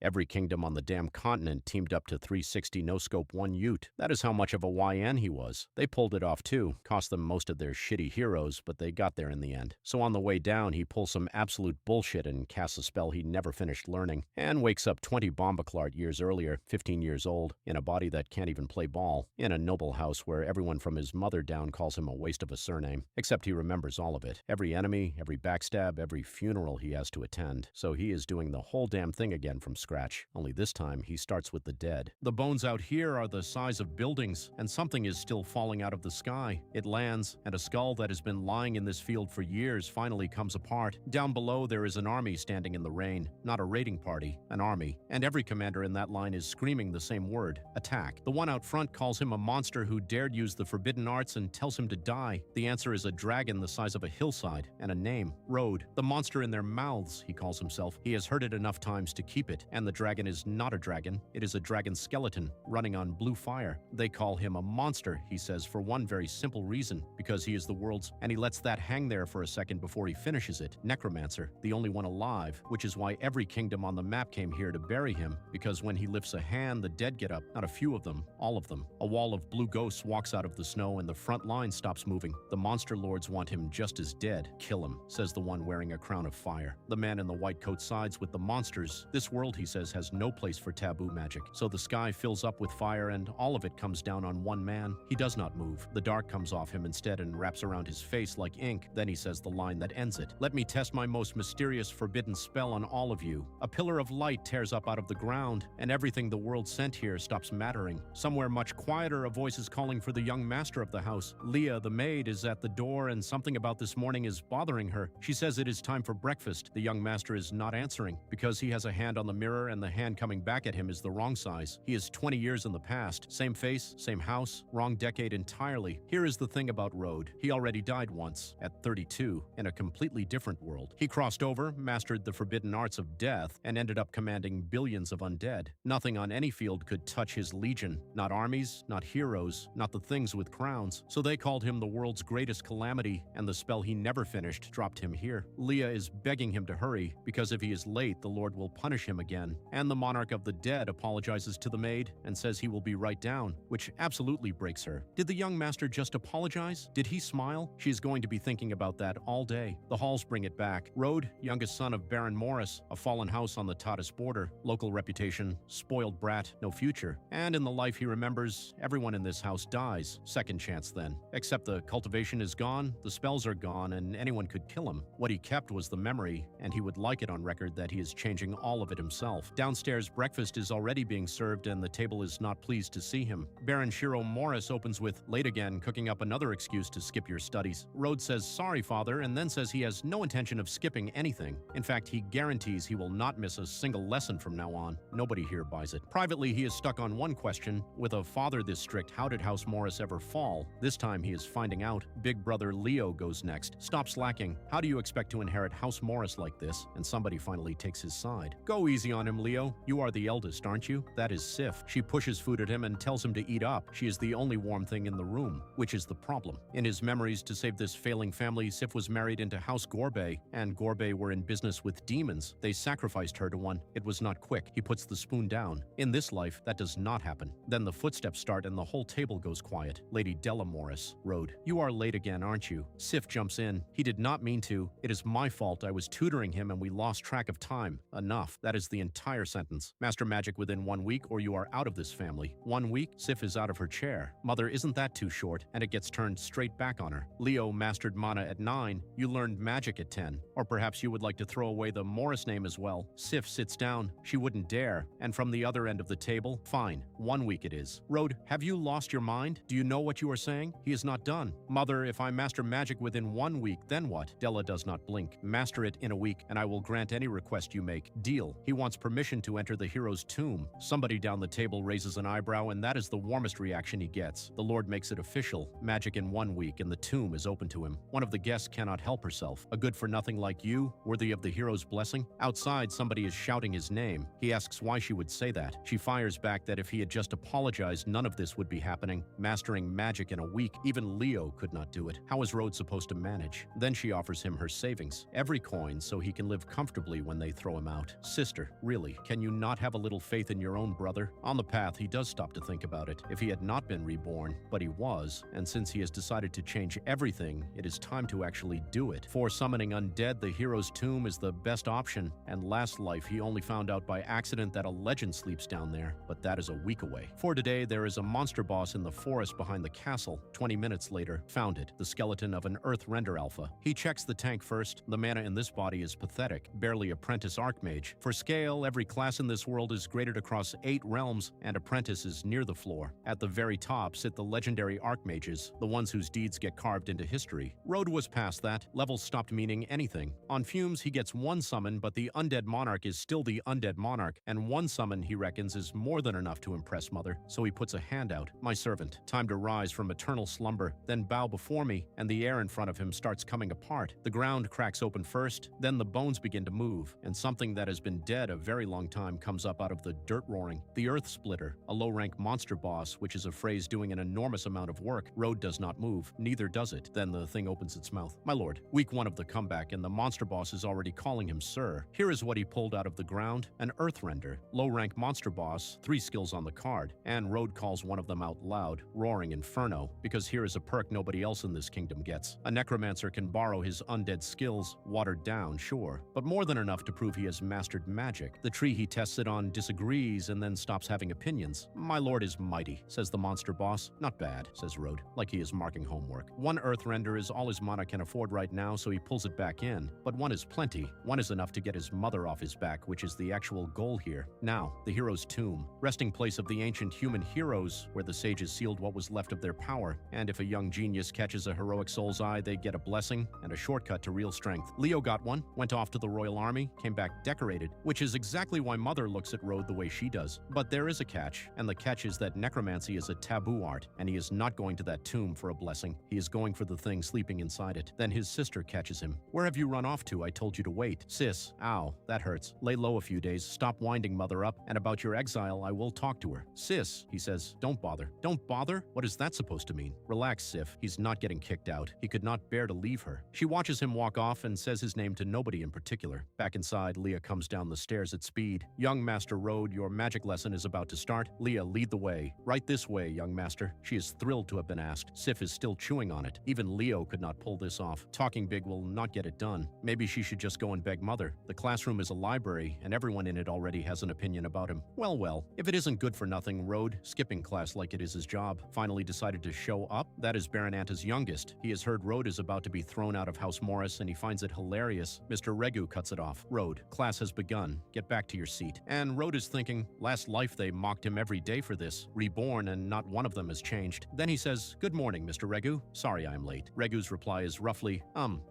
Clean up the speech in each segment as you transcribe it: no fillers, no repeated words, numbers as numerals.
Every kingdom on the damn continent teamed up to 360 no-scope 1 Ute. That is how much of a YN he was. They pulled it off too. Cost them most of their shitty heroes, but they got there in the end. So on the way down, he pulls some absolute bullshit and casts a spell he never finished learning, and wakes up 20 Bombaclart years earlier, 15 years old, in a body that can't even play ball, in a noble house where everyone from his mother down calls him a waste of a surname, except he remembers all of it. Every enemy, every backstab, every funeral he has to attend. So he is doing the whole damn thing again from scratch, only this time he starts with the dead. The bones out here are the size of buildings, and something is still falling out of the sky. It lands, and a skull that has been lying in this field for years finally comes apart. Down below there is an army standing in the rain. Not a raiding party, an army. And every commander in that line is screaming the same word, attack. The one out front calls him a monster who dared use the forbidden arts and tells him to die. The answer is a dragon the size of a hillside, and a name, Road. The monster in their mouths, he calls himself. He has heard it enough times to keep it, and the dragon is not a dragon. It is a dragon skeleton, running on blue fire. They call him a monster, he says, for one very simple reason, because he is the world's, and he lets that hang there for a second before he finishes it, Necromancer, the only one alive, which is why every kingdom on the map came here to bury him, because when he lifts a hand, the dead get up, not a few of them, all of them. A wall of blue ghosts walks out of the snow and the front line stops moving. The monster lords want him just as dead. Kill him, says the one wearing a crown of fire. The man in the white coat sides with the monsters. This world, he says, has no place for taboo magic. So the sky fills up with fire and all of it comes down on one man. He does not move. The dark comes off him instead and wraps around his face like ink. Then he says the line that ends it. Let me test my most mysterious forbidden spell on all of you. A pillar of light tears up out of the ground, and everything the world sent here stops mattering. Somewhere much quieter, a voice is calling for the young master of the house. Leah, the maid, is at the door, and something about this morning is bothering her. She says it is time for breakfast. The young master is not answering, because he has a hand on the mirror and the hand coming back at him is the wrong size. He is 20 years in the past. Same face, same house, wrong decade entirely. Here is the thing about Road. He already died once, at 32, in a completely different world. He crossed over, mastered the forbidden arts of death, and ended up commanding billions of undead. Nothing on any field could touch his legion. Not armies, not heroes, not the things with crowns. So they called him the world's greatest calamity, and the spell he never finished dropped him here. Leah is begging him to hurry, because if he is late, the Lord will punish him again. And the monarch of the dead apologizes to the maid and says he will be right down, which absolutely breaks her. Did the young master just apologize? Did he smile? She's going to be thinking about that all day. The halls bring it back. Road, youngest son of Baron Morris, a fallen house on the Tatis border. Local reputation, spoiled brat, no future. And in the life he remembers, everyone in this house dies. Second chance then. Except the cultivation is gone, the spells are gone, and anyone could kill him. What he kept was the memory, and he would like it on record that he is changing all of it himself. Downstairs, breakfast is already being served, and the table is not pleased to see him. Baron Shiro Morris opens with, late again, cooking up another excuse to skip your studies. Road says, sorry, father, and then says he has no intention of skipping anything. In fact, he guarantees he will not miss a single lesson from now on. Nobody here buys it. Privately, he is stuck on one question. With a father this strict, how did House Morris ever fall? This time he is finding out. Big brother Leo goes next. Stop slacking. How do you expect to inherit House Morris like this? And somebody finally takes his side. Go easy on him, Leo. You are the eldest, aren't you? That is Sif. She pushes food at him and tells him to eat up. She is the only warm thing in the room, which is the problem. In his memories, to save this failing family, Sif was married into House Gorbei, and Gorbei were in business with demons. They sacrificed her to one. It was not quick. He puts the spoon down. In this life, that does not happen. Then the footsteps start and the whole table goes quiet. Lady Della Morris. Road. You are late again, aren't you? Sif jumps in. He did not mean to. It is my fault. I was tutoring him and we lost track of time. Enough. That is the entire sentence. Master magic within 1 week or you are out of this family. 1 week, Sif is out of her chair. Mother, isn't that too short? And it gets turned straight back on her. Leo mastered mana at 9. You learned magic at 10. Or perhaps you would like to throw away the Morris name as well. Sif sits down. She wouldn't dare. And from the other end of the table, fine. 1 week it is. Road, have you lost your mind? Do you know what you are saying? He is not done. Mother, if I master magic within 1 week, then what? Della does not blink. Master it in a week, and I will grant any request you make. Deal. He wants permission to enter the hero's tomb. Somebody down the table raises an eyebrow, and that is the warmest reaction he gets. The Lord makes it official. Magic in 1 week, and the tomb is open to him. One of the guests cannot help herself. A good-for-nothing like you, worthy of the hero's blessing? Outside, somebody is shouting his name. He asks why she would say that. She fires back that if he had just apologized, none of this would be happening. Mastering magic in a week, even Leo could not do it. How is Rhodes supposed to manage? Then she offers him her savings. Every coin, so he can live comfortably when they throw him out. Sister, Really, can you not have a little faith in your own brother? On the path, he does stop to think about it. If he had not been reborn, but he was, and since he has decided to change everything, it is time to actually do it. For summoning undead, the hero's tomb is the best option, and last life he only found out by accident that a legend sleeps down there, but that is a week away. For today, there is a monster boss in the forest behind the castle. 20 minutes later, found it, the skeleton of an Earth Render Alpha. He checks the tank first. The mana in this body is pathetic, barely apprentice archmage. For scale, every class in this world is graded across 8 realms, and apprentice is near the floor. At the very top sit the legendary archmages, the ones whose deeds get carved into history. Road was past that. Levels stopped meaning anything. On fumes, he gets 1 summon, but the undead monarch is still the undead monarch, and 1 summon, he reckons, is more than enough to impress Mother, so he puts a hand out. My servant, time to rise from eternal slumber, then bow before me, and the air in front of him starts coming apart. The ground cracks open first, then the bones begin to move, and something that has been dead a very long time comes up out of the dirt roaring. The Earth Splitter, a low-rank monster boss, which is a phrase doing an enormous amount of work. Road does not move, neither does it. Then the thing opens its mouth. My lord, week 1 of the comeback, and the monster boss is already calling him sir. Here is what he pulled out of the ground: an Earth Render, low-rank monster boss, 3 skills on the card, and Road calls one of them out loud, Roaring Inferno, because here is a perk nobody else in this kingdom gets. A necromancer can borrow his undead skills, watered down, sure, but more than enough to prove he has mastered magic. The tree he tests it on disagrees and then stops having opinions. My lord is mighty, says the monster boss. Not bad, says Road, like he is marking homework. 1 Earth Render is all his mana can afford right now, so he pulls it back in. But 1 is plenty. 1 is enough to get his mother off his back, which is the actual goal here. Now, the hero's tomb, resting place of the ancient human heroes, where the sages sealed what was left of their power. And if a young genius catches a heroic soul's eye, they get a blessing and a shortcut to real strength. Leo got one, went off to the royal army, came back decorated, which is exactly why Mother looks at Road the way she does. But there is a catch, and the catch is that necromancy is a taboo art, and he is not going to that tomb for a blessing. He is going for the thing sleeping inside it. Then his sister catches him. Where have you run off to? I told you to wait. Sis, ow, that hurts. Lay low a few days, stop winding Mother up, and about your exile, I will talk to her. Sis, he says, don't bother. Don't bother? What is that supposed to mean? Relax, Sif. He's not getting kicked out. He could not bear to leave her. She watches him walk off and says his name to nobody in particular. Back inside, Leah comes down the stairs at speed. Young Master Road, your magic lesson is about to start. Leah, lead the way. Right this way, young master. She is thrilled to have been asked. Sif is still chewing on it. Even Leo could not pull this off. Talking big will not get it done. Maybe she should just go and beg Mother. The classroom is a library, and everyone in it already has an opinion about him. Well, if it isn't good for nothing, Road, skipping class like it is his job, finally decided to show up. That is Baron Anta's youngest. He has heard Road is about to be thrown out of House Morris, and he finds it hilarious. Mr. Regu cuts it off. Road, class has begun. Get back to your seat. And Road is thinking, last life they mocked him every day for this. Reborn, and not one of them has changed. Then he says, good morning, Mr. Regu. Sorry I'm late. Regu's reply is roughly,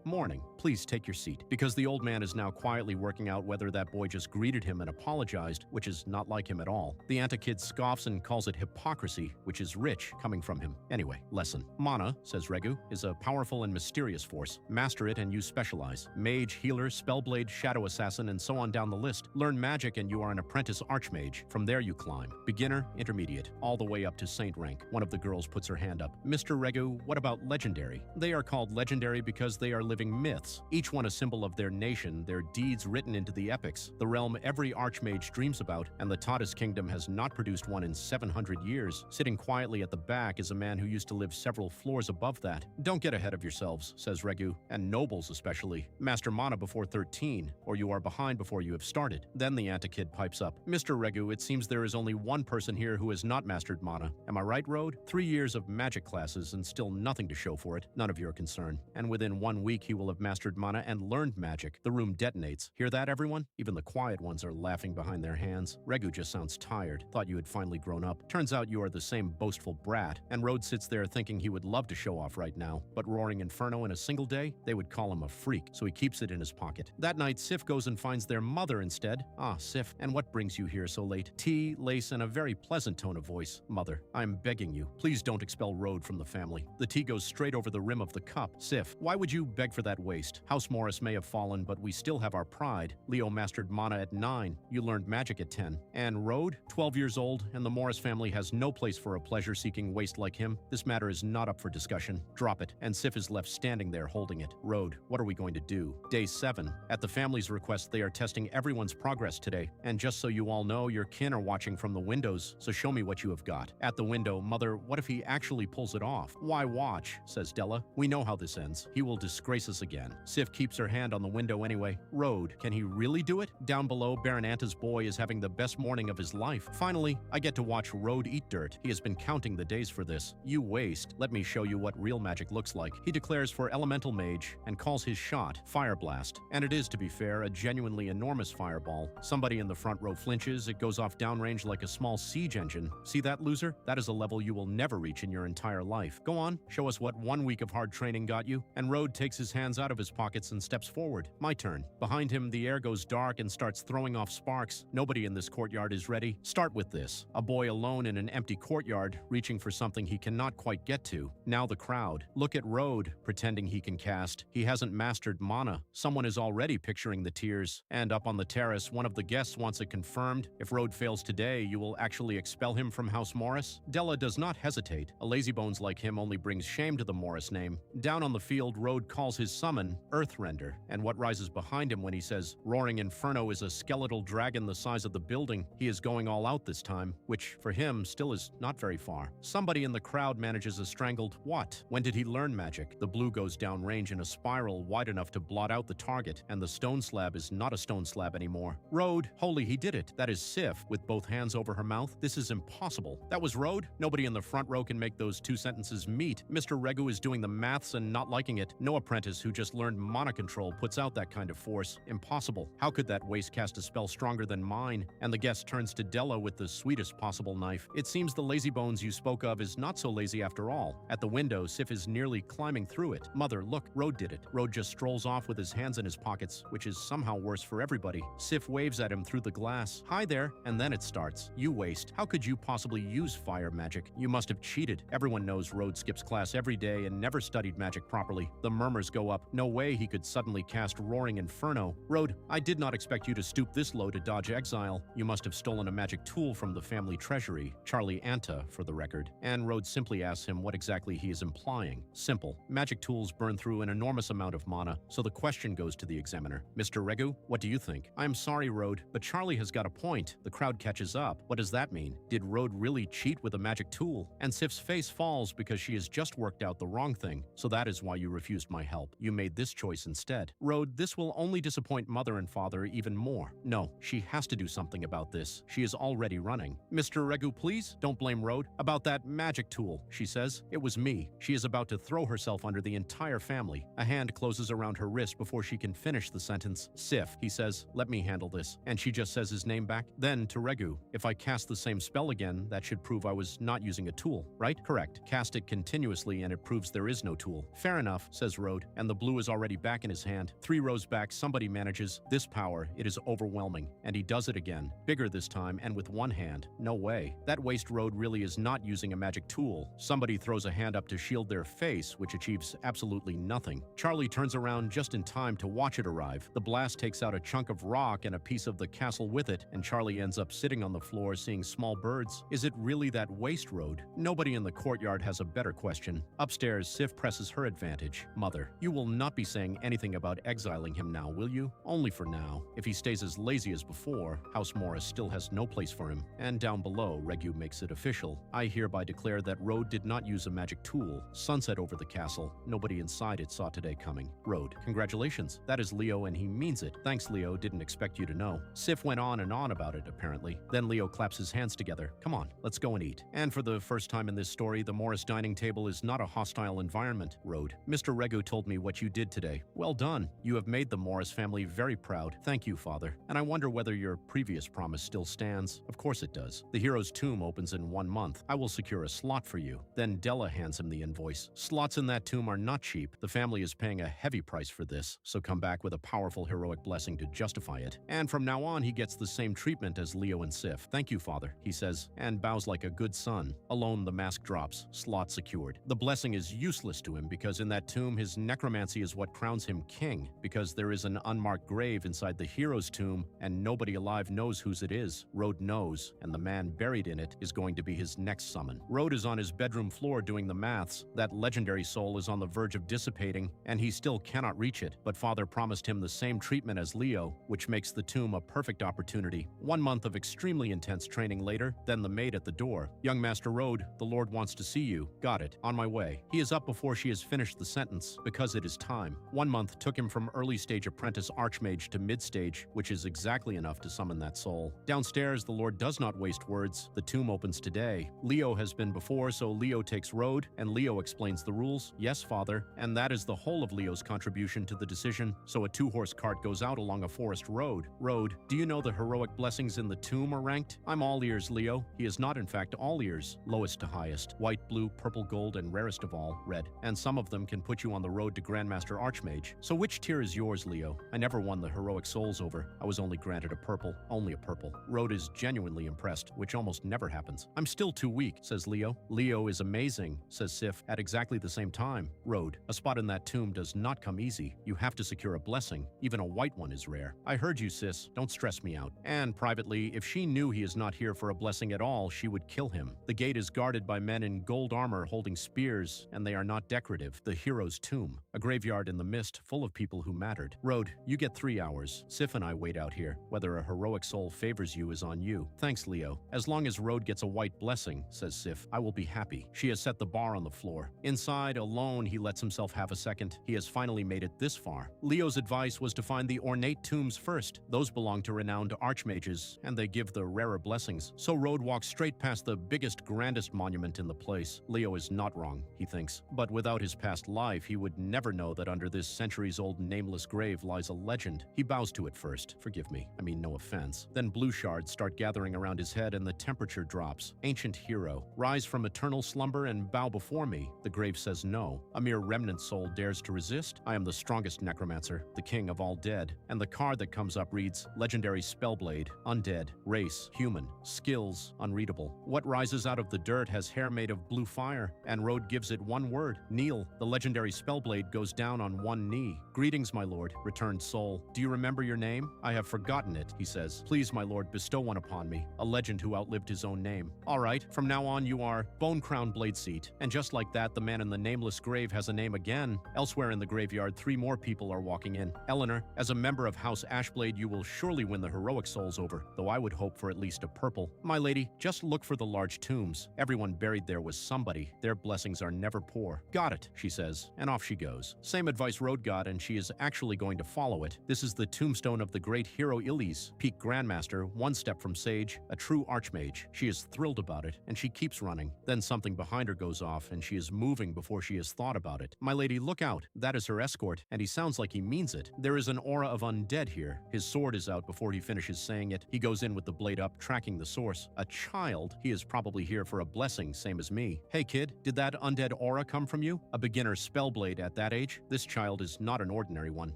morning. Please take your seat. Because the old man is now quietly working out whether that boy just greeted him and apologized, which is not like him at all. The Anta kid scoffs and calls it hypocrisy, which is rich coming from him. Anyway, lesson. Mana, says Regu, is a powerful and mysterious force. Master it and you specialize. Mage, healer, spellblade, shadow assassin, and so on down the list. Learn magic and you are an apprentice archmage. From there you climb. Beginner, intermediate, all the way up to saint rank. One of the girls puts her hand up. Mr. Regu, what about legendary? They are called legendary because they are living myths, each one a symbol of their nation, their deeds written into the epics, the realm every archmage dreams about, and the Tadas kingdom has not produced one in 700 years. Sitting quietly at the back is a man who used to live several floors above that. Don't get ahead of yourselves, says Regu, and nobles especially. Master mana before 13, or you are behind before you have started. Then the Anta kid pipes up. Mr. Regu, it seems there is only one person here who has not mastered mana. Am I right, Road? 3 years of magic classes and still nothing to show for it. None of your concern. And within 1 week he will have mastered mana and learned magic. The room detonates. Hear that, everyone? Even the quiet ones are laughing behind their hands. Regu just sounds tired. Thought you had finally grown up. Turns out you are the same boastful brat. And Road sits there thinking he would love to show off right now. But Roaring Inferno in a single day? They would call him a freak, so he keeps it in his pocket. That night, Sif goes and finds their mother instead. Ah, Sif, and what brings you here so late? Tea, lace, and a very pleasant tone of voice. Mother, I am begging you, please don't expel Road from the family. The tea goes straight over the rim of the cup. Sif, why would you beg for that waste? House Morris may have fallen, but we still have our pride. Leo mastered mana at 9. You learned magic at 10. And Road, 12 years old, and the Morris family has no place for a pleasure-seeking waste like him. This matter is not up for discussion. Drop it. And Sif is left standing there holding it. Road, what are we going to do? Day 7. At the family's request, they are testing everyone's progress today. And just so you all know, your kin are watching from the windows, so show me what you have got. At the window, Mother, what if he actually pulls it off? Why watch, says Della. We know how this ends. He will disgrace us again. Sif keeps her hand on the window anyway. Road, can he really do it? Down below, Baron Anta's boy is having the best morning of his life. Finally, I get to watch Road eat dirt. He has been counting the days for this. You waste. Let me show you what real magic looks like. He declares for Elemental Mage and calls his shot Fire Blast. And it is, to be fair, a genuinely enormous fireball. Somebody in the front row flinches. It goes off downrange like a small siege engine. See that, loser? That is a level you will never reach in your entire life. Go on, show us what 1 week of hard training got you. And Road takes his hands out of his pockets and steps forward. My turn. Behind him, the air goes dark and starts throwing off sparks. Nobody in this courtyard is ready. Start with this. A boy alone in an empty courtyard, reaching for something he cannot quite get to. Now the crowd. Look at Road, pretending he can cast. He hasn't mastered mana. Someone is already picturing the tears. And up on the terrace, one of the guests wants it confirmed. If Road fails today, you will actually expel him from House Morris? Della does not hesitate. A lazybones like him only brings shame to the Morris name. Down on the field, Road calls his summon Earthrender. And what rises behind him when he says, Roaring Inferno is a skeletal dragon the size of the building. He is going all out this time, which, for him, still is not very far. Somebody in the crowd manages a strangled what? When did he learn magic? The blue goes downrange in a spiral wide enough to blot out the target, and the stone slab is not a stone slab anymore. Road, holy, he did it. That is Sif, with both hands over her mouth. This is impossible. That was Road? Nobody in the front row can make those two sentences meet. Mr. Regu is doing the maths and not liking it. No apprentice who just learned mana control puts out that kind of force. Impossible. How could that waste cast a spell stronger than mine? And the guest turns to Della with the sweetest possible knife. It seems the lazybones you spoke of is not so lazy after all. At the window, Sif is nearly climbing through it. Mother, look, Road did it. Road just strolls off with his hands in his pockets, which is somehow worse for everybody. Sif waves at him through the glass. Hi there, and then it starts. You waste. How could you possibly use fire magic? You must have cheated. Everyone knows Road skips class every day and never studied magic properly. The murmurs go up. No way he could suddenly cast Roaring Inferno. Road, I did not expect you to stoop this low to dodge exile. You must have stolen a magic tool from the family treasury. Charlie Anta, for the record. And Road simply asks him what exactly he is implying. Simple. Magic tools burn through an enormous amount of mana, so the question goes to the examiner. Mr. Regu, what do you think? I'm sorry, Road, but Charlie has got a point. The crowd catches up. What does that mean? Did Road really cheat with a magic tool? And Sif's face falls because she has just worked out the wrong thing. So that is why you refused my help. You made this choice instead. Road, this will only disappoint Mother and Father even more. No, she has to do something about this. She is already running. Mr. Regu, please, don't blame Road. About that magic tool, she says. It was me. She is about to throw herself under the entire family. A hand closes around her wrist before she can finish the sentence. Sif, he says, let me handle this. And she just says his name back. Then to Regu, if I cast the same spell again, that should prove I was not using a tool, right? Correct. Cast it continuously and it proves there is no tool. Fair enough, says Road, and the blue is already back in his hand. 3 rows back, somebody manages this power. It is overwhelming. And he does it again. Bigger this time and with one hand. No way. That waste Road really is not using a magic tool. Somebody throws a hand up to shield their face, which achieves absolutely nothing. Charlie turns around just in time to watch it arrive. The blast takes out a chunk of rock and a piece of the castle with it, and Charlie ends up sitting on the floor seeing small birds. Is it really that waste Road? Nobody in the courtyard has a better question. Upstairs, Sif presses her advantage. Mother, you will not be saying anything about exiling him now, will you? Only for now. If he stays as lazy as before, House Morris still has no place for him. And down below, Regu makes it official. I hereby declare that Road did not use a magic tool. Sunset over the castle. Nobody inside it saw today coming. Road, congratulations. That is Leo and he means it. Thanks, Leo. Didn't expect you to know. Sif went on and on about it, apparently. Then Leo claps his hands together. Come on, let's go and eat. And for the first time in this story, the Morris dining table is not a hostile environment. Road, Mr. Regu told me what you did today. Well done. You have made the Morris family very proud. Thank you, Father. And I wonder whether your previous promise still stands. Of course it does. The hero's tomb opens in 1 month. I will secure a slot for you. Then Della hands him the invoice. Slots in that tomb are not cheap. The family is paying a heavy price for this, so come back with a powerful heroic blessing to justify it. And from now on, he gets the same treatment as Leo and Sif. Thank you, Father, he says, and bows like a good son. Alone, the mask drops. Slot secured. The blessing is useless to him because in that tomb, his necromancy is what crowns him king, because there is an unmarked grave inside the hero's tomb, and nobody alive knows whose it is. Road knows, and the man buried in it is going to be his next summon. Road is on his bedroom floor doing the maths. That legendary soul is on the verge of dissipating, and he still cannot reach it, but Father promised him the same treatment as Leo, which makes the tomb a perfect opportunity. 1 month of extremely intense training later, then the maid at the door. Young Master Road, the Lord wants to see you. Got it. On my way. He is up before she has finished the sentence, because it is time. 1 month took him from early stage apprentice archmage to mid-stage, which is exactly enough to summon that soul. Downstairs, the Lord does not waste words. The tomb opens today. Leo has been before, so Leo takes Road, and Leo explains the rules. Yes, father. And that is the whole of Leo's contribution to the decision. So a 2-horse cart goes out along a forest road. Road, do you know the heroic blessings in the tomb are ranked? I'm all ears, Leo. He is not, in fact, all ears. Lowest to highest. White, blue, purple, gold, and rarest of all, red. And some of them can put you on the road to Grandmaster Archmage. So which tier is yours, Leo? I never won the heroic souls over. I was only granted a purple. Only a purple. Road is genuinely impressed, which almost never happens. I'm still too weak, says Leo. Leo is amazing, says Sif, at exactly the same time. Road, a spot in that tomb does not come easy. You have to secure a blessing. Even a white one is rare. I heard you, sis. Don't stress me out. And privately, if she knew he is not here for a blessing at all, she would kill him. The gate is guarded by men in gold armor holding spears, and they are not decorative. The hero's tomb. A graveyard in the mist full of people who mattered. Road, you get 3 hours. Sif and I wait out here. Whether a heroic soul favors you is on you. Thanks, Leo. As long as Road gets a white blessing, says Sif, I will be happy. She has set the bar on the floor. Inside, alone, he lets himself have a second. He has finally made it this far. Leo's advice was to find the ornate tombs first. Those belong to renowned archmages, and they give the rarer blessings. So Road walks straight past the biggest, grandest monument in the place. Leo is not wrong, he thinks. But without his past life, he would never know that under this centuries-old nameless grave lies a legend. He bows to it first. Forgive me. I mean, no offense. Then blue shards start gathering around his head and the temperature drops. Ancient hero, rise from eternal slumber and bow before me. The grave says no. A mere remnant soul dares to resist. I am the strongest necromancer, the king of all dead. And the card that comes up reads, legendary spellblade, undead, race, human, skills, unreadable. What rises out of the dirt has hair made of blue fire, and Road gives it one word, kneel. The legendary spellblade goes down on one knee. Greetings, my lord, returned soul. Do you remember your name? I have forgotten it, he says. Please, my lord, bestow one upon me, a legend who outlived his own name. All right, from now on you are Bone Crown Bladeseat. And just like that, the man in the nameless grave has a name again. Elsewhere in the graveyard, 3 more people are walking in. Eleanor, as a member of House Ashblade, you will surely win the heroic souls over, though I would hope for at least a purple. My lady, just look for the large tombs. Everyone buried there was somebody. Their blessings are never poor. Got it, she says, and off she goes. Same advice Road got, and she is actually going to follow it. This is the tombstone of the great hero Illis, peak grandmaster, 1 step from sage, a true archmage. She is thrilled about it, and she keeps running. Then something behind her goes off, and she is moving before she has thought about it. My lady, look out. That is her escort, and he sounds like he means it. There is an aura of undead here. His sword is out before he finishes saying it. He goes in with the blade up, tracking the source. A child? He is probably here for a blessing, same as me. Hey kid, did that undead aura come from you? A beginner spellblade at that age? This child is not an ordinary one.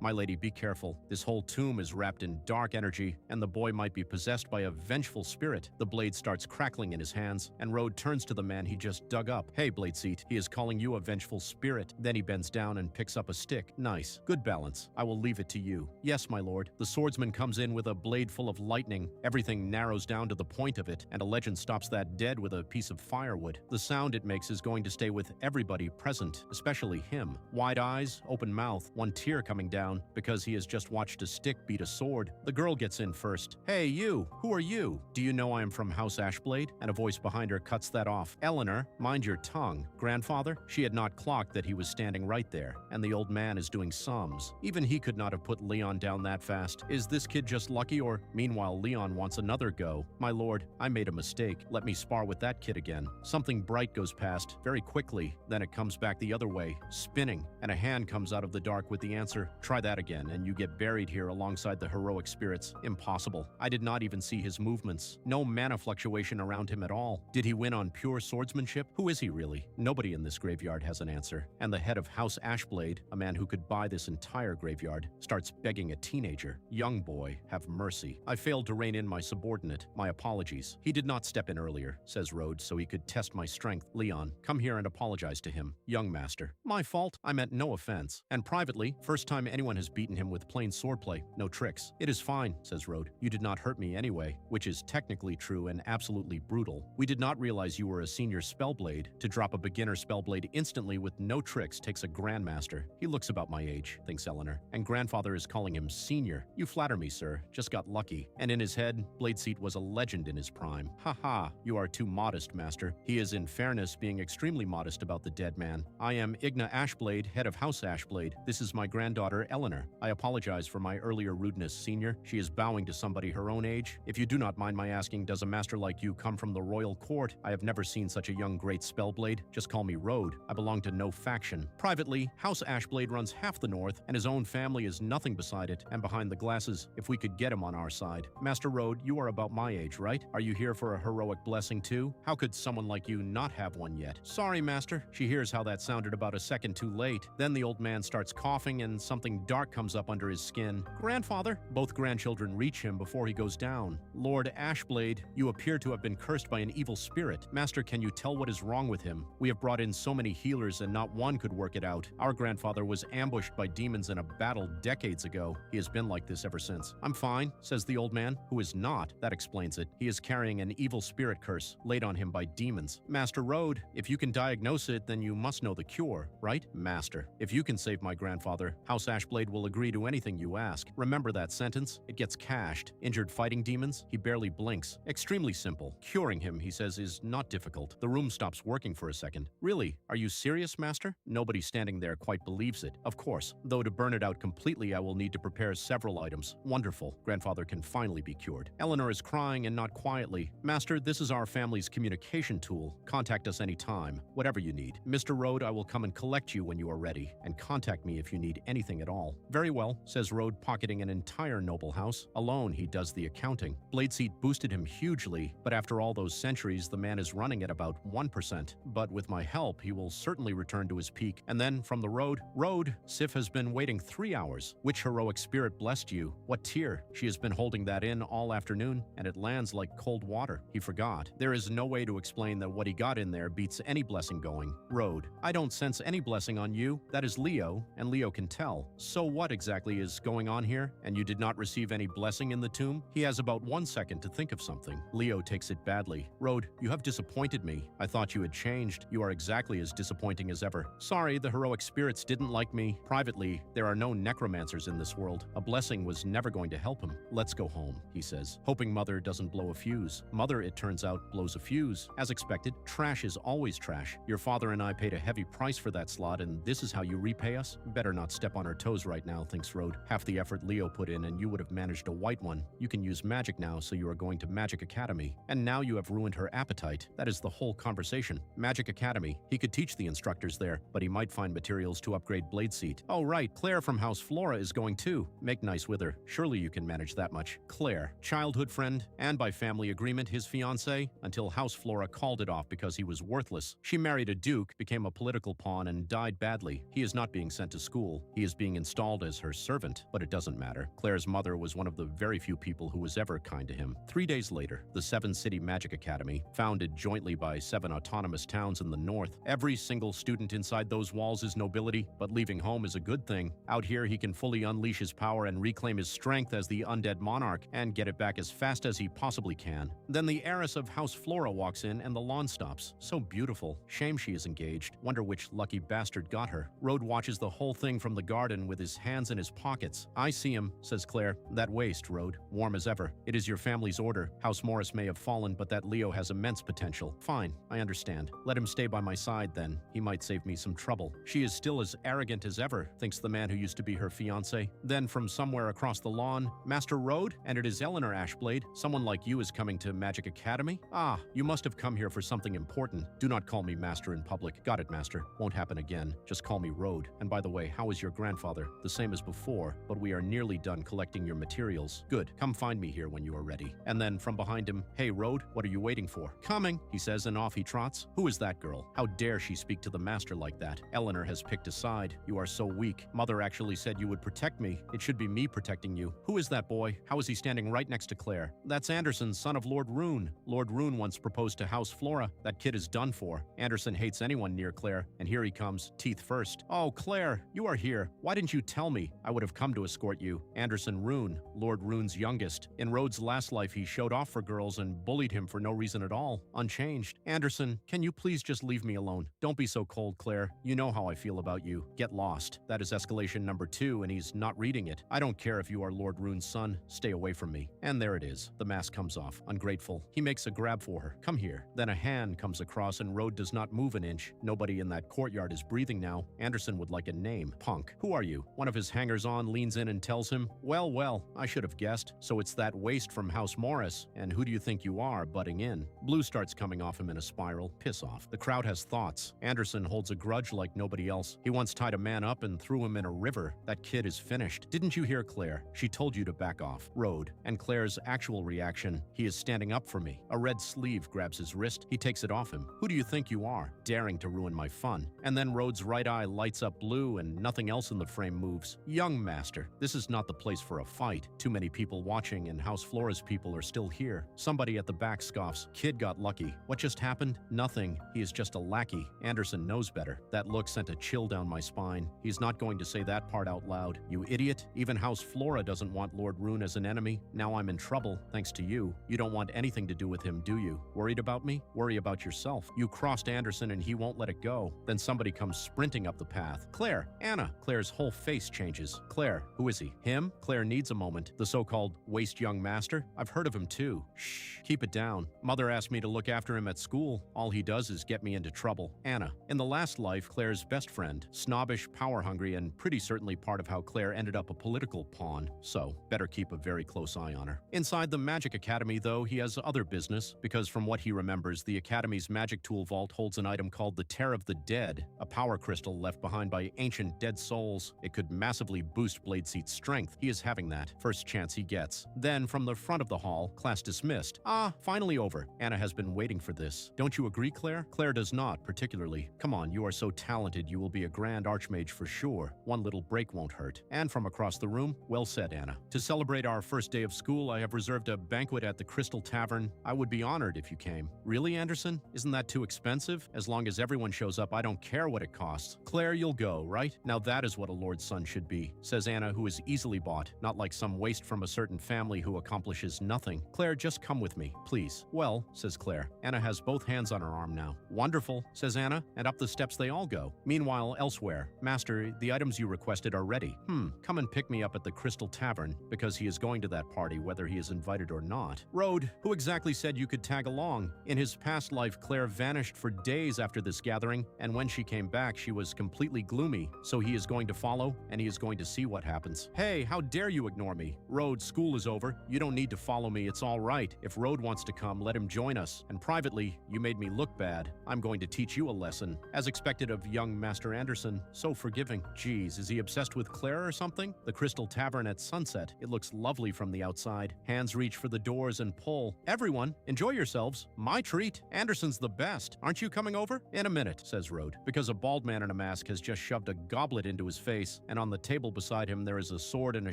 My lady, be careful. This whole tomb is wrapped in dark energy, and the boy might be possessed by a vengeful spirit. The blade starts crackling in his hands, and Road turns to the man he just dug up. Hey, Bladeseat, he is calling you a vengeful spirit. Then he bends down and picks up a stick. Nice. Good balance. I will leave it to you. Yes, my lord. The swordsman comes in with a blade full of lightning. Everything narrows down to the point of it, and a legend stops that dead with a piece of firewood. The sound it makes is going to stay with everybody present, especially him. Wide eyes, open mouth, one tear coming down, because he has just watched a stick beat a sword. The girl gets in first. Hey, you! Who are you? Do you know I am from House Ashblade? And a voice behind her cuts that off. Eleanor, mind your tongue. Grandfather? She had not clocked that he was standing right there, and the old man is doing sums. Even he could not have put Leon down that fast. Is this kid just lucky, or meanwhile Leon wants another go? My lord, I made a mistake. Let me spar with that kid again. Something bright goes past, very quickly. Then it comes back the other way, spinning, and a hand comes out of the dark with the answer. Try that again, and you get buried here alongside the heroic spirits. Impossible. I did not even see his movements. No mana fluctuation around him at all. Did he win on pure swordsmanship? Who is he really? Nobody in this graveyard has an answer. And the head of House Ashblade, a man who could buy this entire graveyard, starts begging a teenager. Young boy, have mercy. I failed to rein in my subordinate. My apologies. He did not step in earlier, says Rhodes, so he could test my strength. Leon, come here and apologize to him. Young master. My fault? I meant no offense. And privately, first time anyone has beaten him with plain swordplay. No tricks. It is fine, says Rhodes. You did not hurt me anyway, which is technically true and absolutely brutal. We did not realize you were a senior spellblade. To drop a beginner spellblade instantly with no tricks takes a grandmaster. He looks about my age, thinks Eleanor, and grandfather is calling him senior. You flatter me, sir. Just got lucky. And in his head, Bladeseat was a legend in his prime. Ha ha, you are too modest, master. He is, in fairness, being extremely modest about the dead man. I am Igna Ashblade, head of House Ashblade. This is my granddaughter, Eleanor. I apologize for my earlier rudeness, senior. She is bowing to somebody her own age. If you do not mind my asking, does a master like you come from the royal court? I have never seen such a young great spellblade. Just call me Road. I belong to no faction. Privately, House Ashblade runs half the north, and his own family is nothing beside it. And behind the glasses, if we could get him on our side. Master Road, you are about my age, right? Are you here for a heroic blessing too? How could someone like you not have one yet? Sorry, master. She hears how that sounded about a second too late. Then the old man starts coughing and something dark comes up under his skin. Grandfather! Both grandchildren reach him before he goes down. Lord Ashblade, you appear to have been cursed by an evil spirit. Master, can you tell what is wrong with him? We have brought in so many healers and not one could work it out. Our grandfather was ambushed by demons in a battle decades ago. He has been like this ever since. I'm fine, says the old man, who is not. That explains it. He is carrying an evil spirit curse laid on him by demons. Master Road, if you can diagnose it, then you must know the cure, right? Master, if you can save my grandfather, House Ashblade will agree to anything you ask. Remember that sentence? It gets cashed. Injured fighting demons? He barely blinks. Extremely simple. Curing him, he says, is not difficult. The room stops working for a second. Really? Are you serious, Master? Nobody standing there quite believes it. Of course. Though to burn it out completely, I will need to prepare several items. Wonderful. Grandfather can finally be cured. Eleanor is crying and not quietly. Master, this is our family's communication tool. Contact us anytime. Whatever you need. Mr. Road, I will come and collect you when you are ready. And contact me if you need anything at all. Very well, says Road, pocketing an entire noble house. Alone, he does the accounting. Bladeseat boosted him hugely, but after all those centuries, the man is running at about 1%. But with my help, he will certainly return to his peak. And then, from the Road, Sif has been waiting 3 hours. Which heroic spirit blessed you? What tear? She has been holding that in all afternoon, and it lands like cold water. He forgot. There is no way to explain that what he got in there beats any blessing going. Road, I don't sense any blessing on you. That is Leo, and Leo can tell. So what exactly is going on here? And you did not receive any blessing in the tomb? He has about 1 second to think of something. Leo takes it badly. Road, you have disappointed me. I thought you had changed. You are exactly as disappointing as ever. Sorry, the heroic spirits didn't like me. Privately, there are no necromancers in this world. A blessing was never going to help him. Let's go home, he says, hoping Mother doesn't blow a fuse. Mother, it turns out, blows a fuse. As expected, trash is always trash. Your father and I paid a heavy price for that slot, and this is how you repay us? Better not step on our toes right now, thinks Road. Half the effort Leo put in, and you would have managed a white one. You can use magic now, so you are going to Magic Academy. And now you have ruined her appetite. That is the whole conversation. Magic Academy. He could teach the instructors there, but he might find materials to upgrade Bladeseat. Oh right, Claire from House Flora is going too. Make nice with her. Surely you can manage that much. Claire, childhood friend, and by family agreement his fiancée, until House Flora called it off because he was worthless. She married a duke, became a political pawn, and died badly. He is not being sent to school. He is being installed as her servant, but it doesn't matter. Claire's mother was one of the very few people who was ever kind to him. 3 days later, the 7-city Magic Academy, founded jointly by 7 autonomous towns in the north. Every single student inside those walls is nobility, but leaving home is a good thing. Out here, he can fully unleash his power and reclaim his strength as the undead monarch, and get it back as fast as he possibly can. Then the heiress of House Flora walks in and the lawn stops. So beautiful. Shame she is engaged. Wonder which lucky bastard got her. Road watches the whole thing from the garden with his hands in his pockets. I see him, says Claire. That waist, Road. Warm as ever. It is your family's order. House Morris may have fallen, but that Leo has immense potential. Fine, I understand. Let him stay by my side then. He might save me some trouble. She is still as arrogant as ever, thinks the man who used to be her fiancé. Then from somewhere across the lawn, Master Road? And it is Eleanor Ashblade. Someone like you is coming to Magic Academy? Ah, you must have come here for something important. Do not call me Master in public. Got it, Master. Won't happen again. Just call me Road. And by the way, how is your grandfather? The same as before, but we are nearly done collecting your materials. Good. Come find me here when you are ready. And then from behind him, hey Road, what are you waiting for? Coming, he says, and off he trots. Who is that girl? How dare she speak to the master like that? Eleanor has picked a side. You are so weak. Mother actually said you would protect me. It should be me protecting you. Who is that boy? How is he standing right next to Claire? That's Anderson, son of Lord Rune. Lord Rune once proposed to House Flora. That kid is done for. Anderson hates anyone near Claire, and here he comes, teeth first. Oh, Claire, you are here. Why didn't you tell me? I would have come to escort you. Anderson Rune, Lord Rune's youngest. In Rhodes' last life, he showed off for girls and bullied him for no reason at all. Unchanged. Anderson, can you please just leave me alone? Don't be so cold, Claire. You know how I feel about you. Get lost. That is escalation number 2, and he's not reading it. I don't care if if you are Lord Rune's son, stay away from me. And there it is. The mask comes off. Ungrateful. He makes a grab for her. Come here. Then a hand comes across and Rode does not move an inch. Nobody in that courtyard is breathing now. Anderson would like a name. Punk. Who are you? One of his hangers-on leans in and tells him, well, I should have guessed. So it's that waste from House Morris. And who do you think you are, butting in? Blue starts coming off him in a spiral. Piss off. The crowd has thoughts. Anderson holds a grudge like nobody else. He once tied a man up and threw him in a river. That kid is finished. Didn't you hear Claire? She told you to back off. Rode. And Claire's actual reaction, he is standing up for me. A red sleeve grabs his wrist. He takes it off him. Who do you think you are, daring to ruin my fun? And then Rode's right eye lights up blue and nothing else in the frame moves. Young master, this is not the place for a fight. Too many people watching and House Flora's people are still here. Somebody at the back scoffs. Kid got lucky. What just happened? Nothing. He is just a lackey. Anderson knows better. That look sent a chill down my spine. He's not going to say that part out loud. You idiot. Even House Flora doesn't want Lord Rune as an enemy. Now I'm in trouble, thanks to you. You don't want anything to do with him, do you? Worried about me? Worry about yourself. You crossed Anderson and he won't let it go. Then somebody comes sprinting up the path. Claire! Anna! Claire's whole face changes. Claire, who is he? Him? Claire needs a moment. The so-called waste young master? I've heard of him too. Shh. Keep it down. Mother asked me to look after him at school. All he does is get me into trouble. Anna. In the last life, Claire's best friend. Snobbish, power-hungry, and pretty certainly part of how Claire ended up a political pawn. So, better keep a very close eye on her. Inside the Magic Academy, though, he has other business, because from what he remembers, the Academy's magic tool vault holds an item called the Tear of the Dead, a power crystal left behind by ancient dead souls. It could massively boost Bladeseat's strength. He is having that. First chance he gets. Then, from the front of the hall, class dismissed. Ah, finally over. Anna has been waiting for this. Don't you agree, Claire? Claire does not, particularly. Come on, you are so talented you will be a grand archmage for sure. One little break won't hurt. And from across the room, well said, Anna. To celebrate our first day of school, I have reserved a banquet at the Crystal Tavern. I would be honored if you came. Really, Anderson? Isn't that too expensive? As long as everyone shows up, I don't care what it costs. Claire, you'll go, right? Now that is what a lord's son should be, says Anna, who is easily bought, not like some waste from a certain family who accomplishes nothing. Claire, just come with me, please. Well, says Claire. Anna has both hands on her arm now. Wonderful, says Anna, and up the steps they all go. Meanwhile, elsewhere, Master, the items you requested are ready. Come and pick me up at the Crystal Tavern, because he is going to that party whether he is invited or not. Rode, who exactly said you could tag along? In his past life, Claire vanished for days after this gathering, and when she came back, she was completely gloomy. So he is going to follow, and he is going to see what happens. Hey, how dare you ignore me? Rode, school is over. You don't need to follow me, it's all right. If Rode wants to come, let him join us. And privately, you made me look bad. I'm going to teach you a lesson. As expected of young Master Anderson, so forgiving. Geez, is he obsessed with Claire or something? The Crystal Tavern at sunset. It looks lovely from the outside. Hands reach for the doors and pull. Everyone, enjoy yourselves. My treat. Anderson's the best. Aren't you coming over? In a minute, says Rode, because a bald man in a mask has just shoved a goblet into his face, and on the table beside him there is a sword and a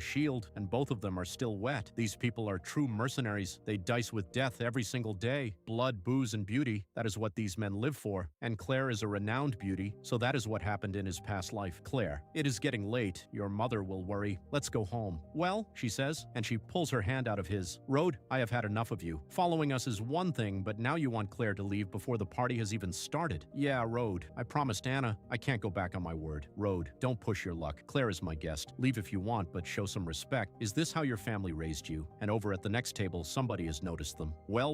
shield, and both of them are still wet. These people are true mercenaries. They dice with death every single day. Blood, booze, and beauty. That is what these men live for. And Claire is a renowned beauty, so that is what happened in his past life. Claire, it is getting late. Your mother will worry. Let's go home. Well, she says, and she pulls her hand out of his. Rode, I have had enough of you. Following us is one thing, but now you want Claire to leave before the party has even started. Yeah, Rode. I promised Anna. I can't go back on my word. Rode, don't push your luck. Claire is my guest. Leave if you want, but show some respect. Is this how your family raised you? And over at the next table, somebody has noticed them. Well,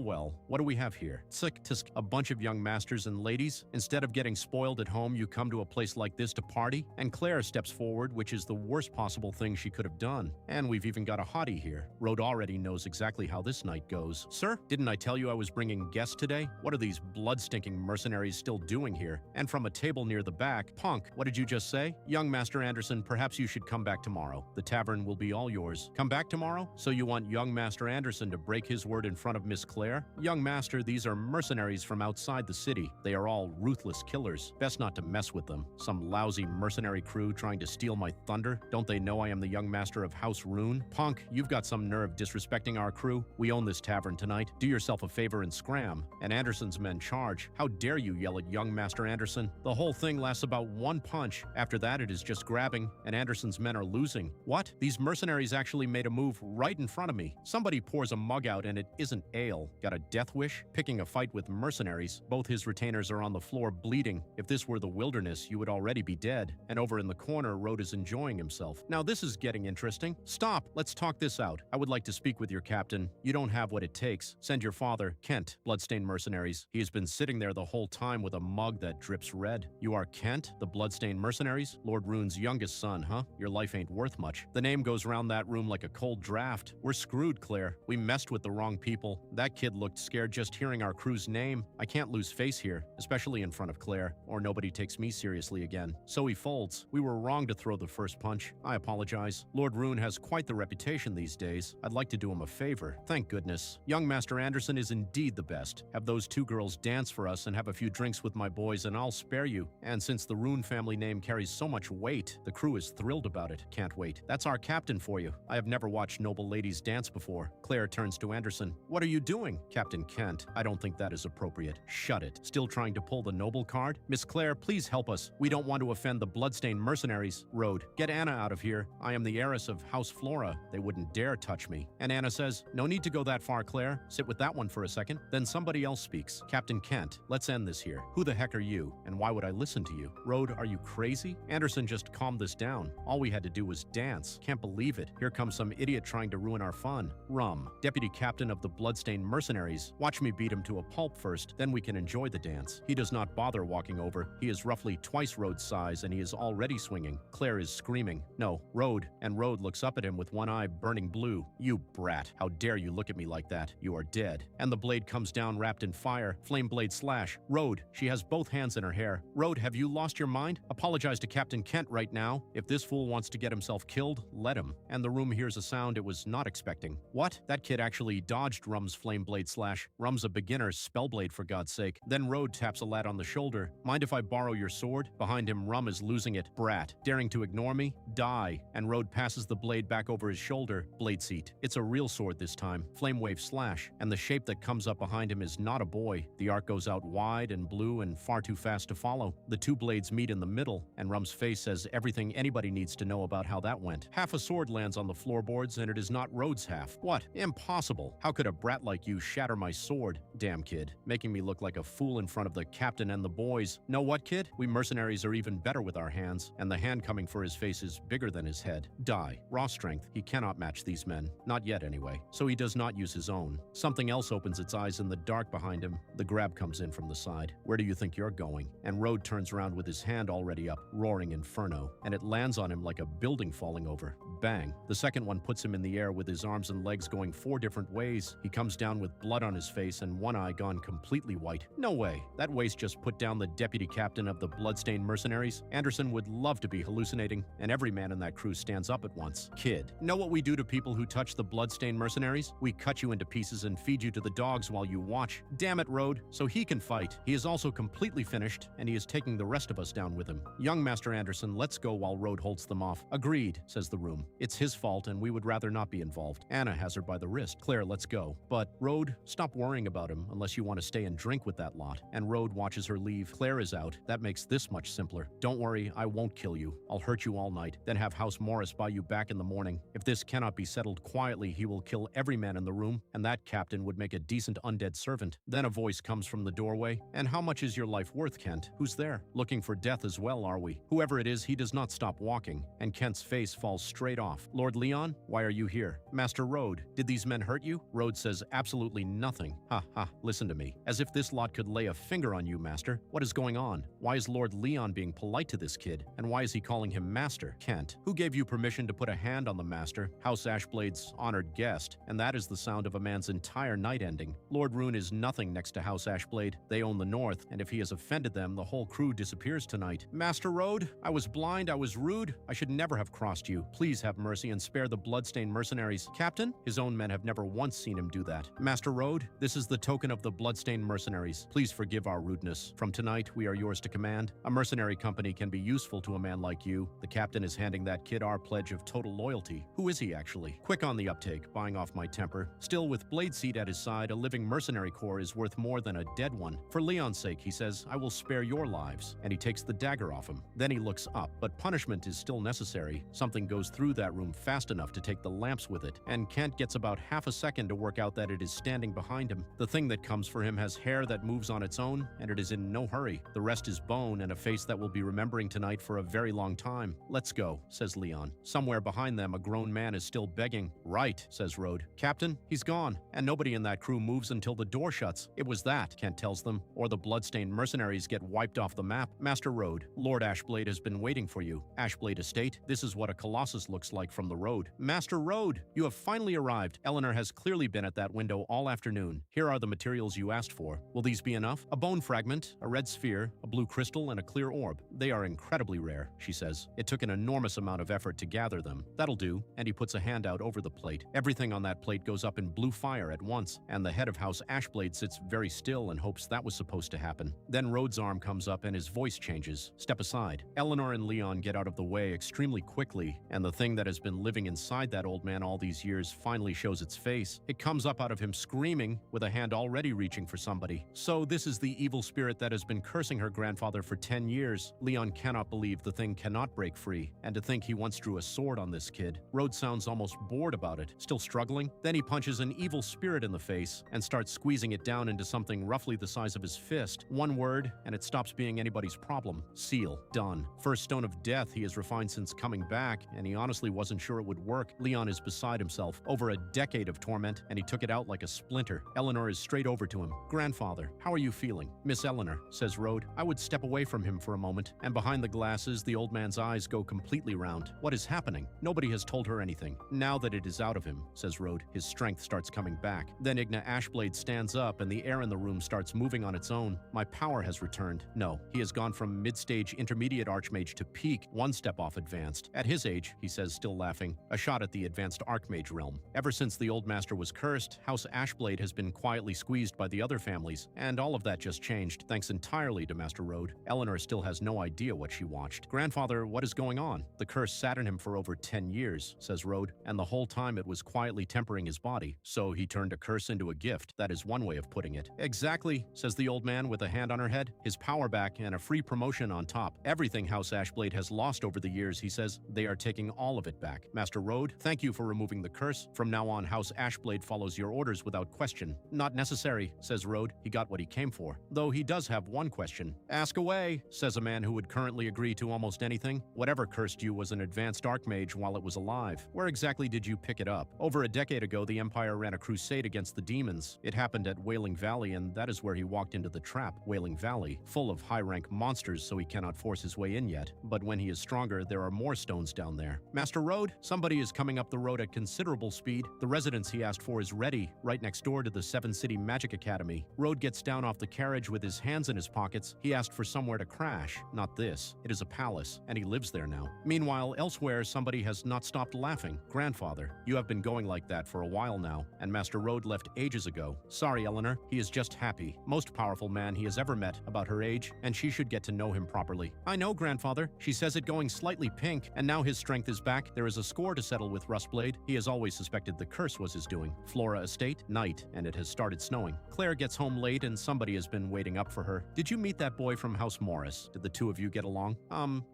what do we have here? Tsick, tisk, a bunch of young masters and ladies? Instead of getting spoiled at home, you come to a place like this to party? And Claire steps forward, which is the worst possible thing she could have done. And we've even got a hottie here. Rode already knows exactly how this night goes. Sir, didn't I tell you I was bringing guests today? What are these blood-stinking mercenaries still doing here? And from a table near the back, Punk, what did you just say? Young Master Anderson, perhaps you should come back tomorrow. The tavern will be all yours. Come back tomorrow? So you want young Master Anderson to break his word in front of Miss Claire? Young Master, these are mercenaries from outside the city. They are all ruthless killers. Best not to mess with them. Some lousy mercenary crew trying to steal my thunder? Don't they know I am the young master of House Rune? Punk, you've got some nerve disrespecting our crew. We own this tavern tonight. Do yourself a favor and scram. And Anderson's men charge. How dare you yell at young Master Anderson? The whole thing lasts about one punch. After that, it is just grabbing, and Anderson's men are losing. What? These mercenaries actually made a move right in front of me. Somebody pours a mug out and it isn't ale. Got a death wish? Picking a fight with mercenaries. Both his retainers are on the floor bleeding. If this were the wilderness, you would already be dead. And over in the corner, Rode is enjoying himself. Now this is getting interesting. interesting? Stop! Let's talk this out. I would like to speak with your captain. You don't have what it takes. Send your father, Kent, Bloodstained Mercenaries. He has been sitting there the whole time with a mug that drips red. You are Kent, the Bloodstained Mercenaries? Lord Rune's youngest son, huh? Your life ain't worth much. The name goes around that room like a cold draft. We're screwed, Claire. We messed with the wrong people. That kid looked scared just hearing our crew's name. I can't lose face here, especially in front of Claire, or nobody takes me seriously again. So he folds. We were wrong to throw the first punch. I apologize. Lord Rune has quite the reputation these days. I'd like to do him a favor. Thank goodness. Young Master Anderson is indeed the best. Have those two girls dance for us and have a few drinks with my boys and I'll spare you. And since the Rune family name carries so much weight, the crew is thrilled about it. Can't wait. That's our captain for you. I have never watched noble ladies dance before. Claire turns to Anderson. What are you doing? Captain Kent, I don't think that is appropriate. Shut it. Still trying to pull the noble card? Miss Claire, please help us. We don't want to offend the Bloodstained Mercenaries. Road, get Anna out of here. I am the heiress of House Flora. They wouldn't dare touch me. And Anna says, no need to go that far, Claire. Sit with that one for a second. Then somebody else speaks. Captain Kent, let's end this here. Who the heck are you? And why would I listen to you? Road, are you crazy? Anderson just calmed this down. All we had to do was dance. Can't believe it. Here comes some idiot trying to ruin our fun. Rum, deputy captain of the Bloodstained Mercenaries. Watch me beat him to a pulp first, then we can enjoy the dance. He does not bother walking over. He is roughly twice Road's size and he is already swinging. Claire is screaming. No, Road. And Road looks up at him with one eye burning blue. You brat. How dare you look at me like that? You are dead. And the blade comes down wrapped in fire. Flame blade slash. Road. She has both hands in her hair. Road, have you lost your mind? Apologize to Captain Kent right now. If this fool wants to get himself killed, let him. And the room hears a sound it was not expecting. What? That kid actually dodged Rum's flame blade slash. Rum's a beginner, spellblade for God's sake. Then Road taps a lad on the shoulder. Mind if I borrow your sword? Behind him, Rum is losing it. Brat. Daring to ignore me? Die. And Road passes the blade back over his shoulder. Blade seat. It's a real sword this time. Flame wave slash. And the shape that comes up behind him is not a boy. The arc goes out wide and blue and far too fast to follow. The two blades meet in the middle, and Rum's face says everything anybody needs to know about how that went. Half a sword lands on the floorboards, and it is not Road's half. What? Impossible. How could a brat like you shatter my sword? Damn, kid. Making me look like a fool in front of the captain and the boys. Know what, kid? We mercenaries are even better with our hands, and the hand coming for his face is bigger than his head. Die. Raw strength. He cannot match these men. Not yet, anyway. So he does not use his own. Something else opens its eyes in the dark behind him. The grab comes in from the side. Where do you think you're going? And Road turns around with his hand already up, roaring inferno, and it lands on him like a building falling over. Bang. The second one puts him in the air with his arms and legs going 4 different ways. He comes down with blood on his face and one eye gone completely white. No way. That waste just put down the deputy captain of the Bloodstained Mercenaries. Anderson would love to be hallucinating, and every man in that crew stands up at once. Kid, know what we do to people who touch the Bloodstained Mercenaries? We cut you into pieces and feed you to the dogs while you watch. Damn it, Road. So he can fight. He is also completely finished, and he is taking the rest of us down with him. Young Master Anderson, let's go while Road holds them off. Agreed, says the room. It's his fault, and we would rather not be involved. Anna has her by the wrist. Claire, let's go. But, Road, stop worrying about him unless you want to stay and drink with that lot. And Road watches her leave. Claire is out. That makes this much simpler. Don't worry, I won't kill you. I'll hurt you all night, then have House Morris buy you back in the morning. If this cannot be settled quietly, he will kill every man in the room, and that captain would make a decent undead servant. Then a voice comes from the doorway. And how much is your life worth, Kent? Who's there? Looking for death as well, are we? Whoever it is, he does not stop walking, and Kent's face falls straight off. Lord Leon, why are you here? Master Road, did these men hurt you? Road says absolutely nothing. Ha ha, listen to me. As if this lot could lay a finger on you, Master. What is going on? Why is Lord Leon being polite to this kid? And why is he calling him Master? Kent, who gave you permission to put a hand on the Master? House Ashblade's honored guest, and that is the sound of a man's entire night ending. Lord Rune is nothing next to House Ashblade. They own the North, and if he has offended them, the whole crew disappears tonight. Master Road, I was blind, I was rude. I should never have crossed you. Please have mercy and spare the Bloodstained Mercenaries. Captain, his own men have never once seen him do that. Master Road, this is the token of the Bloodstained Mercenaries. Please forgive our rudeness. From tonight, we are yours to command. A mercenary company can be useful to a man like you. The captain is handing that kid our pledge of total loyalty. Who is he, actually? Quick on the uptake, buying off my temper. Still, with Blade Seat at his side, a living mercenary corps is worth more than a dead one. For Leon's sake, he says, I will spare your lives. And he takes the dagger off him. Then he looks up, but punishment is still necessary. Something goes through that room fast enough to take the lamps with it, and Kent gets about half a second to work out that it is standing behind him. The thing that comes for him has hair that moves on its own, and it is in no hurry. The rest is bone and a face that will be remembering tonight for a very long time. Let's go, says Leon. Somewhere Somewhere behind them, a grown man is still begging. Right, says Rode. Captain, he's gone, and nobody in that crew moves until the door shuts. It was that, Kent tells them, or the bloodstained mercenaries get wiped off the map. Master Rode, Lord Ashblade has been waiting for you. Ashblade Estate, this is what a colossus looks like from the road. Master Rode, you have finally arrived. Eleanor has clearly been at that window all afternoon. Here are the materials you asked for. Will these be enough? A bone fragment, a red sphere, a blue crystal, and a clear orb. They are incredibly rare, she says. It took an enormous amount of effort to gather them. That'll do, and he puts a hand out over the plate. Everything on that plate goes up in blue fire at once, and the head of House Ashblade sits very still and hopes that was supposed to happen. Then Rhodes' arm comes up and his voice changes. Step aside. Eleanor and Leon get out of the way extremely quickly, and the thing that has been living inside that old man all these years finally shows its face. It comes up out of him screaming, with a hand already reaching for somebody. So this is the evil spirit that has been cursing her grandfather for 10 years. Leon cannot believe the thing cannot break free, and to think he once drew a sword on this kid. Rhodes sounds almost bored about it, still struggling. Then he punches an evil spirit in the face and starts squeezing it down into something roughly the size of his fist. One word, and it stops being anybody's problem. Seal. Done. First stone of death he has refined since coming back, and he honestly wasn't sure it would work. Leon is beside himself. Over a decade of torment, and he took it out like a splinter. Eleanor is straight over to him. Grandfather, how are you feeling? Miss Eleanor, says Rode. I would step away from him for a moment, and behind the glasses, the old man's eyes go completely round. What is happening? Nobody has told her anything. Now that it is out of him, says Rode, his strength starts coming back. Then Igna Ashblade stands up, and the air in the room starts moving on its own. My power has returned. No, he has gone from mid-stage intermediate archmage to peak, one step off advanced. At his age, he says, still laughing, a shot at the advanced archmage realm. Ever since the old master was cursed, House Ashblade has been quietly squeezed by the other families, and all of that just changed, thanks entirely to Master Rode. Eleanor still has no idea what she watched. Grandfather, what is going on? The curse sat in him for over 10 years, says Rode, and the whole time it was quietly tempering his body. So he turned a curse into a gift. That is one way of putting it. Exactly, says the old man with a hand on her head. His power back and a free promotion on top. Everything House Ashblade has lost over the years, he says, they are taking all of it back. Master Rode, thank you for removing the curse. From now on, House Ashblade follows your orders without question. Not necessary, says Rode. He got what he came for. Though he does have one question. Ask away, says a man who would currently agree to almost anything. Whatever cursed you was an advanced archmage while it was alive. Where exactly did you pick it up? Over a decade ago, the Empire ran a crusade against the demons. It happened at Wailing Valley, and that is where he walked into the trap. Wailing Valley, full of high-rank monsters, so he cannot force his way in yet. But when he is stronger, there are more stones down there. Master Rode, somebody is coming up the road at considerable speed. The residence he asked for is ready, right next door to the Seven City Magic Academy. Rode gets down off the carriage with his hands in his pockets. He asked for somewhere to crash. Not this. It is a palace, and he lives there now. Meanwhile, elsewhere, somebody has not stopped laughing. Grandfather, you have been going like that for a while now, and Master Rode left ages ago. Sorry, Eleanor. He is just happy. Most powerful man he has ever met, about her age, and she should get to know him properly. I know, Grandfather. She says it going slightly pink, and now his strength is back. There is a score to settle with Rustblade. He has always suspected the curse was his doing. Flora Estate, night, and it has started snowing. Claire gets home late, and somebody has been waiting up for her. Did you meet that boy from House Morris? Did the two of you get along?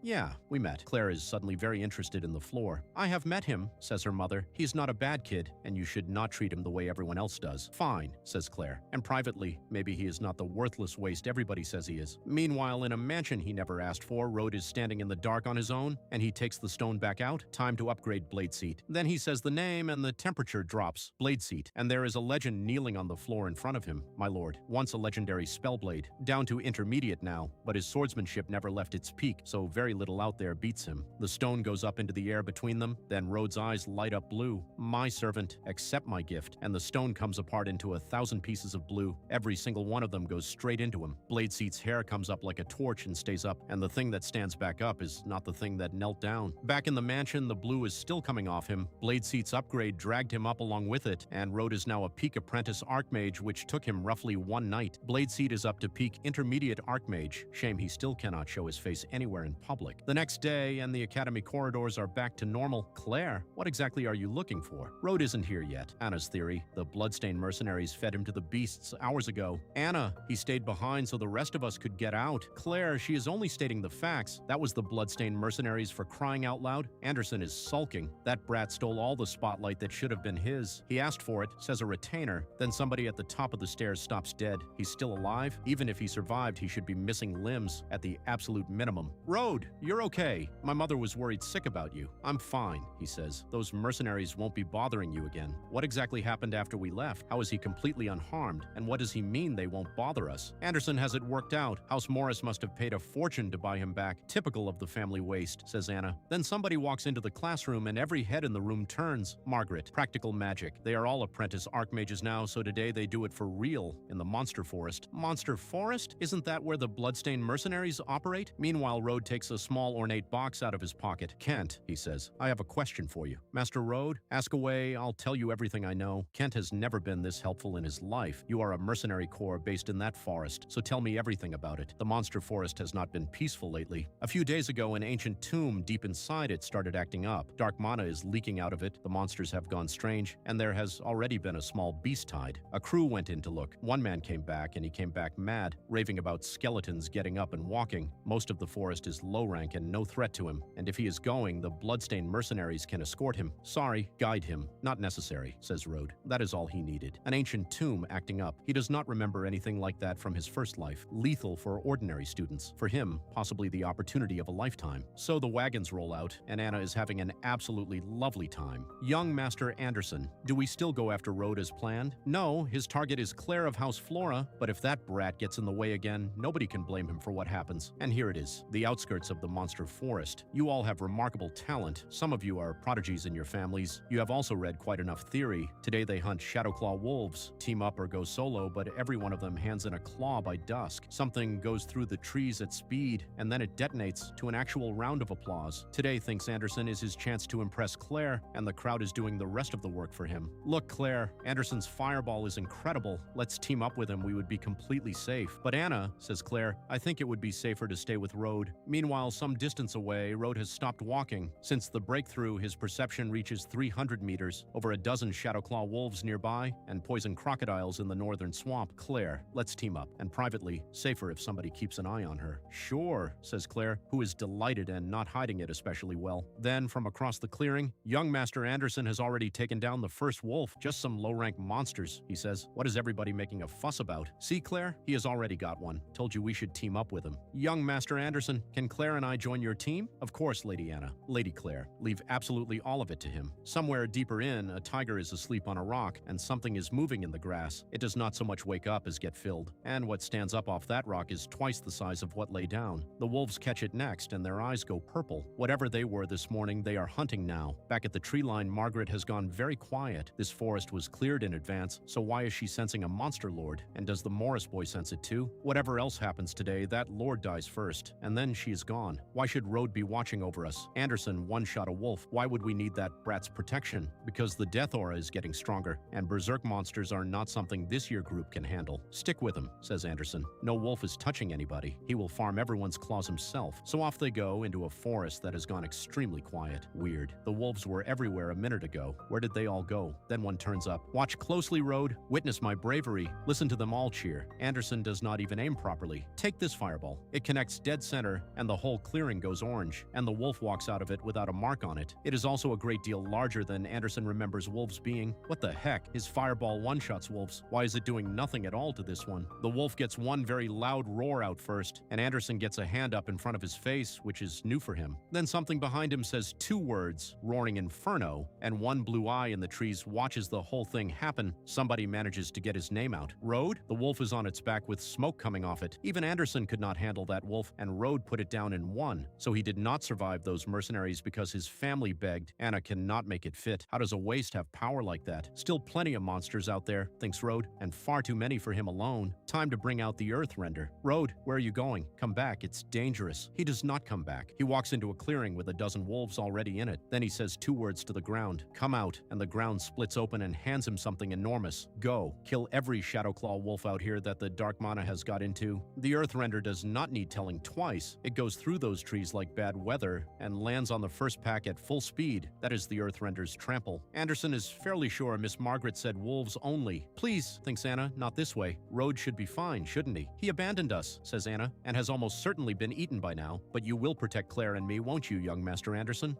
Yeah, we met. Claire is suddenly very interested in the floor. I have met him, says her mother. He's not a bad kid, and you should not treat him the way everyone else does. Fine, says Claire. And privately, maybe he is not the worthless waste everybody says he is. Meanwhile, in a mansion he never asked for, Rode is standing in the dark on his own, and he takes the stone back out. Time to upgrade Blade Seat. Then he says the name, and the temperature drops. Blade Seat. And there is a legend kneeling on the floor in front of him. My lord, once a legendary spellblade, down to intermediate now, but his swordsmanship never left its peak, so very little out there beats him. The stone goes up into the air between them, then Rhodes' eyes light up blue. My servant, accept my gift, and the stone comes apart into 1,000 pieces of blue. Every single one of them goes straight into him. Blade Seat's hair comes up like a torch and stays up, and the thing that stands back up is not the thing that knelt down. Back in the mansion, the blue is still coming off him. Blade Seat's upgrade dragged him up along with it, and Rode is now a peak apprentice archmage, which took him roughly one night. Blade Seat is up to peak intermediate archmage. Shame he still cannot show his face anywhere in public. The next day, and the academy corridors are back to normal. Claire, what exactly are you looking for? Rode isn't here yet. Anna's theory. The bloodstained mercenaries fed him to the beasts hours ago. Anna, he stayed behind so the rest of us could get out. Claire, she is only stating the facts. That was the bloodstained mercenaries for crying out loud. Anderson is sulking. That brat stole all the spotlight that should have been his. He asked for it, says a retainer. Then somebody at the top of the stairs stops dead. He's still alive? Even if he survived, he should be missing limbs at the absolute minimum. Rode, you're okay. My mother was worried sick about you. I'm fine, he says. Those mercenaries won't be bothering you again. What exactly happened after we left? How is he completely unharmed? And what does he mean they won't bother us? Anderson has it worked out. House Morris must have paid a fortune to buy him back. Typical of the family waste, says Anna. Then somebody walks into the classroom and every head in the room turns. Margaret. Practical magic. They are all apprentice archmages now, so today they do it for real in the Monster Forest. Monster Forest? Isn't that where the bloodstained mercenaries operate? Meanwhile, Rode takes a small ornate box out of his pocket. Kent, he says, I have a question for you. Master Rode, ask away, I'll tell you everything I know. Kent has never been this helpful in his life. You are a mercenary corps based in that forest, so tell me everything about it. The Monster Forest has not been peaceful lately. A few days ago, an ancient tomb deep inside it started acting up. Dark mana is leaking out of it, the monsters have gone strange, and there has already been a small beast tide. A crew went in to look. One man came back, and he came back mad, raving about skeletons getting up and walking. Most of the forest is low rank and no threat to him, and if he is going, the bloodstained mercenaries can escort him. Sorry, guide him. Not necessary, says Rode. That is all he needed. An ancient tomb acting up. He does not remember anything like that from his first life. Lethal for ordinary students. For him, possibly the opportunity of a lifetime. So the wagons roll out, and Anna is having an absolutely lovely time. Young Master Anderson. Do we still go after Rode as planned? No, his target is Claire of House Flora, but if that brat gets in the way again, nobody can blame him for what happens. And here it is, the outskirts of the Monster Forest. You all have remarkable talent. Some of you are prodigies in your families. You have also read quite enough theory. Today they hunt Shadowclaw wolves, team up or go solo, but every one of them hands in a claw by dusk. Something goes through the trees at speed, and then it detonates to an actual round of applause. Today, thinks Anderson, is his chance to impress Claire, and the crowd is doing the rest of the work for him. Look, Claire, Anderson's fireball is incredible. Let's team up with him, we would be completely safe. But Anna, says Claire, I think it would be safer to stay with Rode. Meanwhile, some distance away, Rode has stopped walking. Since the breakthrough, his perception reaches 300 meters, over a dozen Shadowclaw wolves nearby, and poison crocodiles in the northern swamp. Claire, let's team up, and privately, safer if somebody keeps an eye on her. Sure, says Claire, who is delighted and not hiding it especially well. Then, from across the clearing, young Master Anderson has already taken down the first wolf. Just some low-rank monsters, he says. What is everybody making a fuss about? See, Claire? He has already got one. Told you we should team up with him. Young Master Anderson, can Claire and I join your team? Of course, Lady Anna. Lady Claire, leave absolutely all of it to him. Somewhere deeper in, a tiger is asleep on a rock, and something is moving in the grass. It does not so much wake up as get filled. And what stands up off that rock is twice the size of what lay down. The wolves catch it next, and their eyes go purple. Whatever they were this morning, they are hunting now. Back at the tree line, Margaret has gone very quiet. This forest was cleared in advance, so why is she sensing a monster lord? And does the Morris boy sense it too? Whatever else happens today, that lord dies first, and then she is gone. Why should Rode be watching over us? Anderson one-shot a wolf. Why would we need that brat's protection? Because the death aura is getting stronger, and berserk monsters are not something this year group can handle. Stick with him, says Anderson. No wolf is touching anybody. He will farm everyone's claws himself. So off they go into a forest that has gone extremely quiet. Weird. The wolves were everywhere a minute ago. Where did they all go? Then one turns up. Watch closely, Rode. Witness my bravery. Listen to them all cheer. Anderson does not even aim properly. Take this fireball. It connects dead center, and the whole clearing goes orange, and the wolf walks out of it without a mark on it. It is also a great deal larger than Anderson remembers wolves being. What the heck? His fireball one-shots wolves. Why is it doing nothing at all to this one? The wolf gets one very loud roar out first, and Anderson gets a hand up in front of his face, which is new for him. Then something behind him says two words, roaring inferno, and one blue eye in the trees watches the whole thing happen. Somebody manages to get his name out. Rode? The wolf is on its back with smoke coming off it. Even Anderson could not handle that wolf, and Rode put it down in one. So he did not survive those mercenaries because his family begged. Anna cannot make it fit. How does a waste have power like that? Still plenty of monsters out there, thinks Rode, and far too many for him alone. Time to bring out the earth render. Rode, where are you going? Come back, it's dangerous. He does not come back. He walks into a clearing with a dozen wolves already in it. Then he says two words to the ground. Come out, and the ground splits open and hands him something enormous. Go. Kill every Shadowclaw wolf out here that the dark mana has got into. The earth render does not need telling twice. It goes through those trees like bad weather and lands on the first pack at full speed. That is the earth render's trample. Anderson is fairly sure Miss Margaret said wolves only. Please, thinks Anna, not this way. Rode should be fine, shouldn't he? He abandoned us, says Anna, and has almost certainly been eaten by now. But you will protect Claire and me, won't you, young Master Anderson?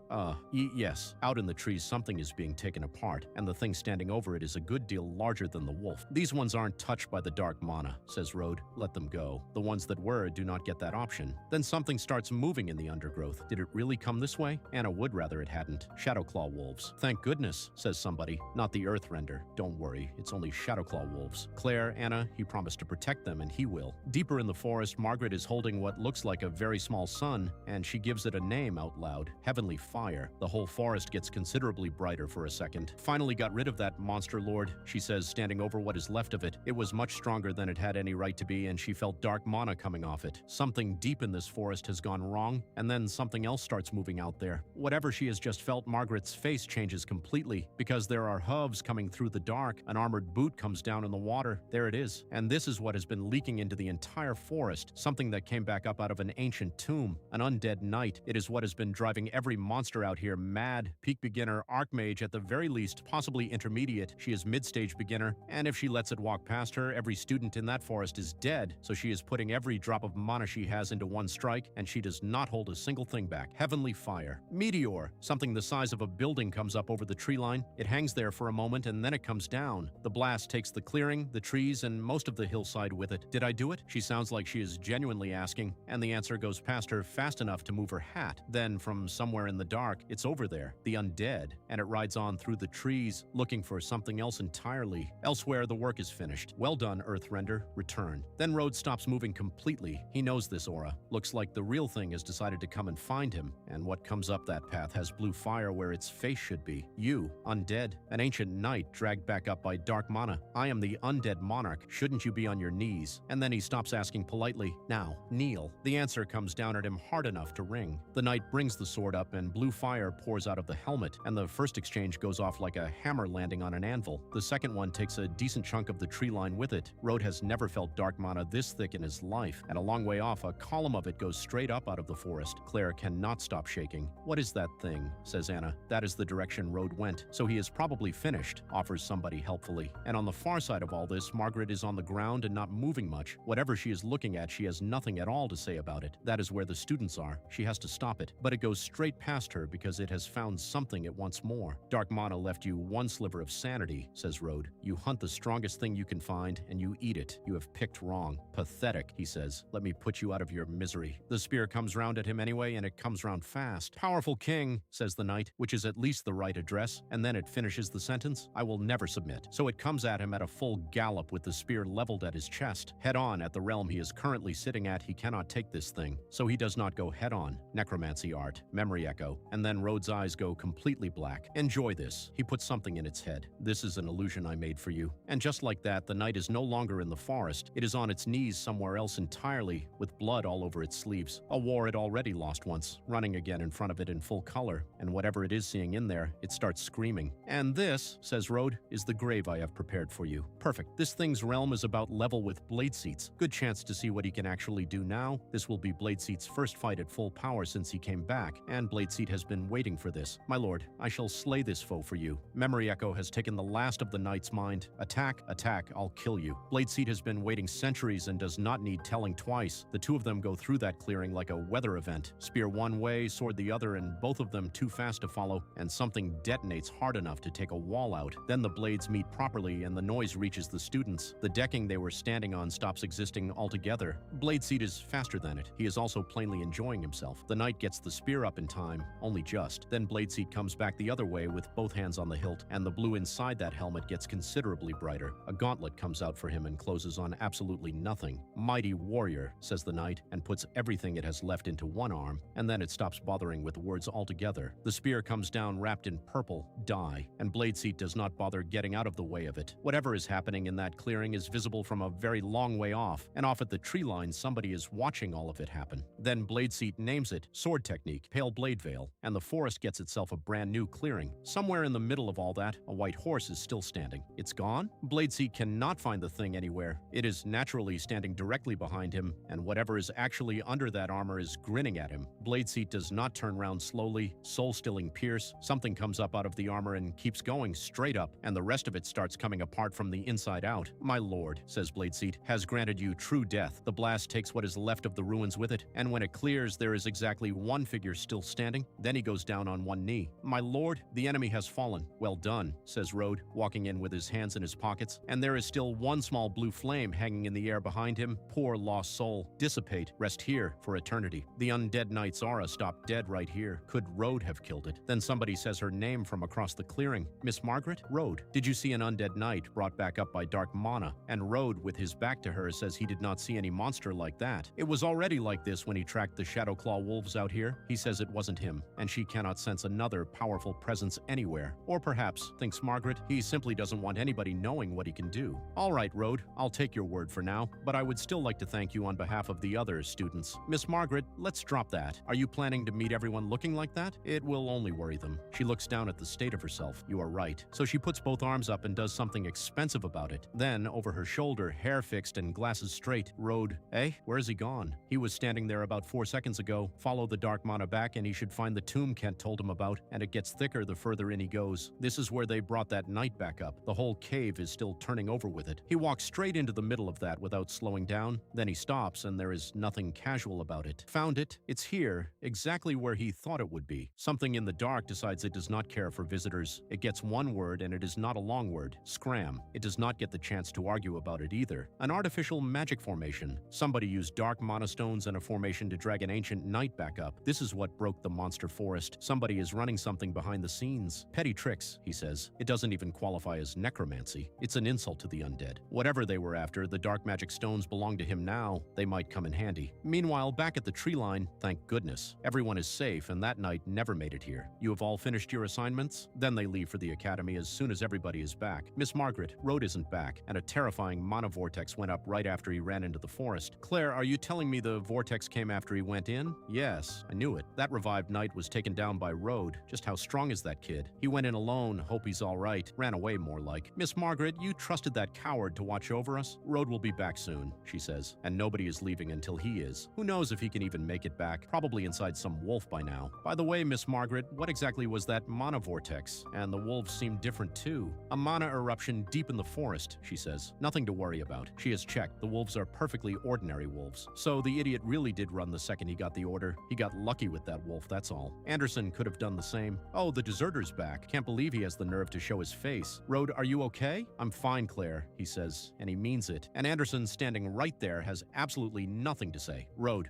Yes. Out in the trees, something is being taken apart, and the thing standing over it is a good deal larger than the wolf. These ones aren't touched by the dark mana, says Rode. Let them go. The ones that were do not get that option. Then something starts moving in the undergrowth. Did it really come this way? say? Anna would rather it hadn't. Shadowclaw wolves. Thank goodness, says somebody. Not the Earthrender. Don't worry, it's only Shadowclaw wolves. Claire, Anna, he promised to protect them, and he will. Deeper in the forest, Margaret is holding what looks like a very small sun, and she gives it a name out loud. Heavenly Fire. The whole forest gets considerably brighter for a second. Finally got rid of that monster lord, she says, standing over what is left of it. It was much stronger than it had any right to be, and she felt dark mana coming off it. Something deep in this forest has gone wrong, and then something else starts moving out there. Whatever she has just felt, Margaret's face changes completely, because there are hooves coming through the dark. An armored boot comes down in the water. There it is. And this is what has been leaking into the entire forest, something that came back up out of an ancient tomb, an undead knight. It is what has been driving every monster out here mad. Peak beginner, archmage at the very least, possibly intermediate. She is mid-stage beginner, and if she lets it walk past her, every student in that forest is dead, so she is putting every drop of mana she has into one strike, and she does not hold a single thing back. Heavenly Fire. Meteor. Something the size of a building comes up over the tree line. It hangs there for a moment, and then it comes down. The blast takes the clearing, the trees, and most of the hillside with it. Did I do it? She sounds like she is genuinely asking, and the answer goes past her fast enough to move her hat. Then, from somewhere in the dark, it's over there, the undead, and it rides on through the trees, looking for something else entirely. Elsewhere, the work is finished. Well done, Earthrender. Return. Then Road stops moving completely. He knows this aura. Looks like the real thing has decided to come and find him, and what comes up that path has blue fire where its face should be. You, undead, an ancient knight dragged back up by dark mana. I am the undead monarch. Shouldn't you be on your knees? And then he stops asking politely, now, kneel. The answer comes down at him hard enough to ring. The knight brings the sword up, and blue fire pours out of the helmet, and the first exchange goes off like a hammer landing on an anvil. The second one takes a decent chunk of the tree line with it. Road has never felt dark mana this thick in his life, and a long way off, a column of it goes straight up out of the forest. Claire cannot stop shaking. What is that thing? Says Anna. That is the direction Road went, so he is probably finished, offers somebody helpfully. And on the far side of all this, Margaret is on the ground and not moving much. Whatever she is looking at, she has nothing at all to say about it. That is where the students are. She has to stop it, but it goes straight past her because it has found something it wants more. Dark mana left you one sliver of sanity, says Road. You hunt the strongest thing you can find, and you eat it. You have picked wrong. Pathetic, he says. Let me put you out of your misery. The spear comes round at him anyway, and it comes round fast. Powerful king, says the knight, which is at least the right address, and then it finishes the sentence. I will never submit. So it comes at him at a full gallop with the spear leveled at his chest. Head on at the realm he is currently sitting at, he cannot take this thing. So he does not go head on. Necromancy art. Memory echo. And then Road's eyes go completely black. Enjoy this. He puts something in its head. This is an illusion I made for you. And just like that, the knight is no longer in the forest. It is on its knees somewhere else entirely, with blood all over its sleeves. A war it already lost once, running again in front of it in full color. And whatever it is seeing in there, it starts screaming. And this, says Road, is the grave I have prepared for you. Perfect. This thing's realm is about level with Blade Seat's. Good chance to see what he can actually do now. This will be Blade Seat's first fight at full power since he came back, and Blade Seat has been waiting for this. My lord, I shall slay this foe for you. Memory Echo has taken the last of the knight's mind. Attack, attack, I'll kill you. Blade Seat has been waiting centuries and does not need telling twice. The two of them go through that clearing like a weather event. Spear one way, sword the other, and both of them too fast to follow, and something detonates hard enough to take a wall out. Then the blades meet properly and the noise reaches the students. The decking they were standing on stops existing altogether. Blade Seat is faster than it. He is also plainly enjoying himself. The knight gets the spear up in time, only just. Then Blade Seat comes back the other way with both hands on the hilt, and the blue inside that helmet gets considerably brighter. A gauntlet comes out for him and closes on absolutely nothing. Mighty warrior, says the knight, and puts everything it has left into one arm, and then it stops bothering with words altogether. The spear comes down wrapped in purple, die, and Blade Seat does not bother getting out of the way of it. Whatever is happening in that clearing is visible from a very long way off, and off at the tree line somebody is watching all of it happen. Then Blade Seat names it Sword Technique, Pale Blade Veil, and the forest gets itself a brand new clearing. Somewhere in the middle of all that, a white horse is still standing. It's gone? Blade Seat cannot find the thing anywhere. It is naturally standing directly behind him, and whatever is actually under that armor is grinning at him. Blade Seat does not turn round slowly, soul-stilling pierce. Something comes up out of the armor and keeps going straight up, and the rest of it starts coming apart from the inside out. My lord, says Blade Seat, has granted you true death. The blast takes what is left of the ruins with it, and when it clears, there is exactly one figure still standing. Then he goes down on one knee. My lord, the enemy has fallen. Well done, says Road, walking in with his hands in his pockets, and there is still one small blue flame hanging in the air behind him. Poor lost soul. Dissipate. Rest here for eternity. The undead knight's aura stopped dead right here. Could Rode have killed it? Then somebody says her name from across the clearing. Miss Margaret? Rode. Did you see an undead knight brought back up by dark mana? And Rode, with his back to her, says he did not see any monster like that. It was already like this when he tracked the Shadowclaw wolves out here. He says it wasn't him, and she cannot sense another powerful presence anywhere. Or perhaps, thinks Margaret, he simply doesn't want anybody knowing what he can do. All right, Rode, I'll take your word for now, but I would still like to thank you on behalf of the other students. Miss Margaret, let's drop that. Are you planning to meet everyone looking like that? It will only worry them. She looks down at the state of herself. You are right. So she puts both arms up and does something expensive about it. Then, over her shoulder, hair fixed and glasses straight, Rode, where is he gone? He was standing there about 4 seconds ago. Follow the dark mana back and he should find the tomb Kent told him about, and it gets thicker the further in he goes. This is where they brought that knight back up. The whole cave is still turning over with it. He walks straight into the middle of that without slowing down. Then he stops and there is nothing casual about it. Found it. It's here, exactly where he thought it would be. Something in the dark decides it does not care for visitors. It gets one word and it is not a long word. Scram. It does not get the chance to argue about it either. An artificial magic formation. Somebody used dark mana stones and a formation to drag an ancient knight back up. This is what broke the monster forest. Somebody is running something behind the scenes. Petty tricks, he says. It doesn't even qualify as necromancy. It's an insult to the undead. Whatever they were after, the dark magic stones belong to him now. They might come in handy. Meanwhile, back at the tree line, thank goodness. Everyone is safe and that knight never made it here. You have all finished your assignments? Then they leave for the academy as soon as everybody is back. Miss Margaret, Rode isn't back, and a terrifying mana vortex went up right after he ran into the forest. Claire, are you telling me the vortex came after he went in? Yes, I knew it. That revived knight was taken down by Rode. Just how strong is that kid? He went in alone, hope he's all right. Ran away more like. Miss Margaret, you trusted that coward to watch over us? Rode will be back soon, she says, and nobody is leaving until he is. Who knows if he can even make it back? Probably inside some wolf by now. By the way, Miss Margaret, what exactly was that mana vortex? And the wolves seem different too. A mana eruption deep in the forest, she says. Nothing to worry about. She has checked. The wolves are perfectly ordinary wolves. So the idiot really did run the second he got the order. He got lucky with that wolf, that's all. Anderson could have done the same. Oh, the deserter's back. Can't believe he has the nerve to show his face. Rode, are you okay? I'm fine, Claire, he says, and he means it. And Anderson, standing right there, has absolutely nothing to say. Rode,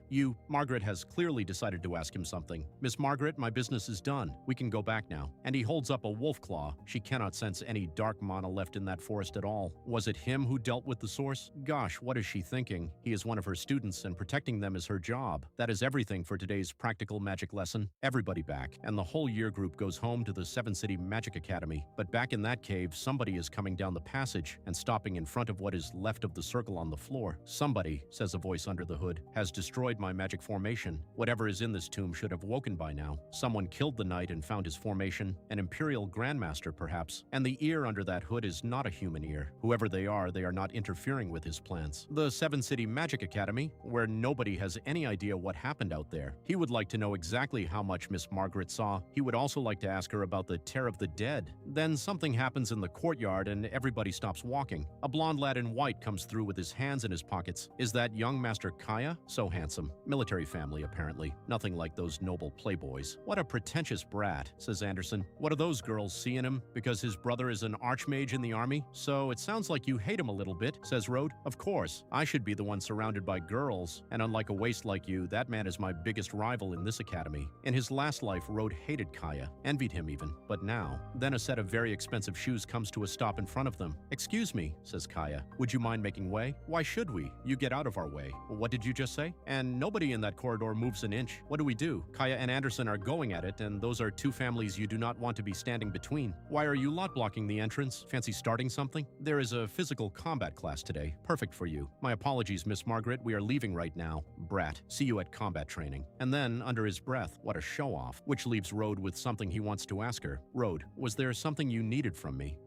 Margaret has clearly decided to ask him something. Miss Margaret, my business is done. We can go back now. And he holds up a wolf claw. She cannot sense any dark mana left in that forest at all. Was it him who dealt with the source? Gosh, what is she thinking? He is one of her students, and protecting them is her job. That is everything for today's practical magic lesson. Everybody back, and the whole year group goes home to the Seven City Magic Academy. But back in that cave, somebody is coming down the passage and stopping in front of what is left of the circle on the floor. Somebody, says a voice under the hood, has destroyed my magic formation. Whatever is in this tomb should have woken by now. Someone killed the knight and found his formation. An Imperial Grandmaster, perhaps. And the ear under that hood is not a human ear. Whoever they are not interfering with his plans. The Seven City Magic Academy, where nobody has any idea what happened out there. He would like to know exactly how much Miss Margaret saw. He would also like to ask her about the Tear of the Dead. Then something happens in the courtyard and everybody stops walking. A blonde lad in white comes through with his hands in his pockets. Is that young Master Kaya? So handsome. Military family, apparently. Nothing like those noble playboys. What a pretentious brat, says Anderson. What do those girls see in him? Because his brother is an archmage in the army? So it sounds like you hate him a little bit, says Rode. Of course. I should be the one surrounded by girls. And unlike a waste like you, that man is my biggest rival in this academy. In his last life, Rode hated Kaya. Envied him even. But now. Then a set of very expensive shoes comes to a stop in front of them. Excuse me, says Kaya. Would you mind making way? Why should we? You get out of our way. What did you just say? And nobody in that corridor moves an inch. What do we do? Kaya and Anderson are going at it, and those are two families you do not want to be standing between. Why are you lot blocking the entrance? Fancy starting something? There is a physical combat class today. Perfect for you. My apologies, Miss Margaret. We are leaving right now. Brat. See you at combat training. And then, under his breath, what a show-off. Which leaves Rode with something he wants to ask her. Rode, was there something you needed from me?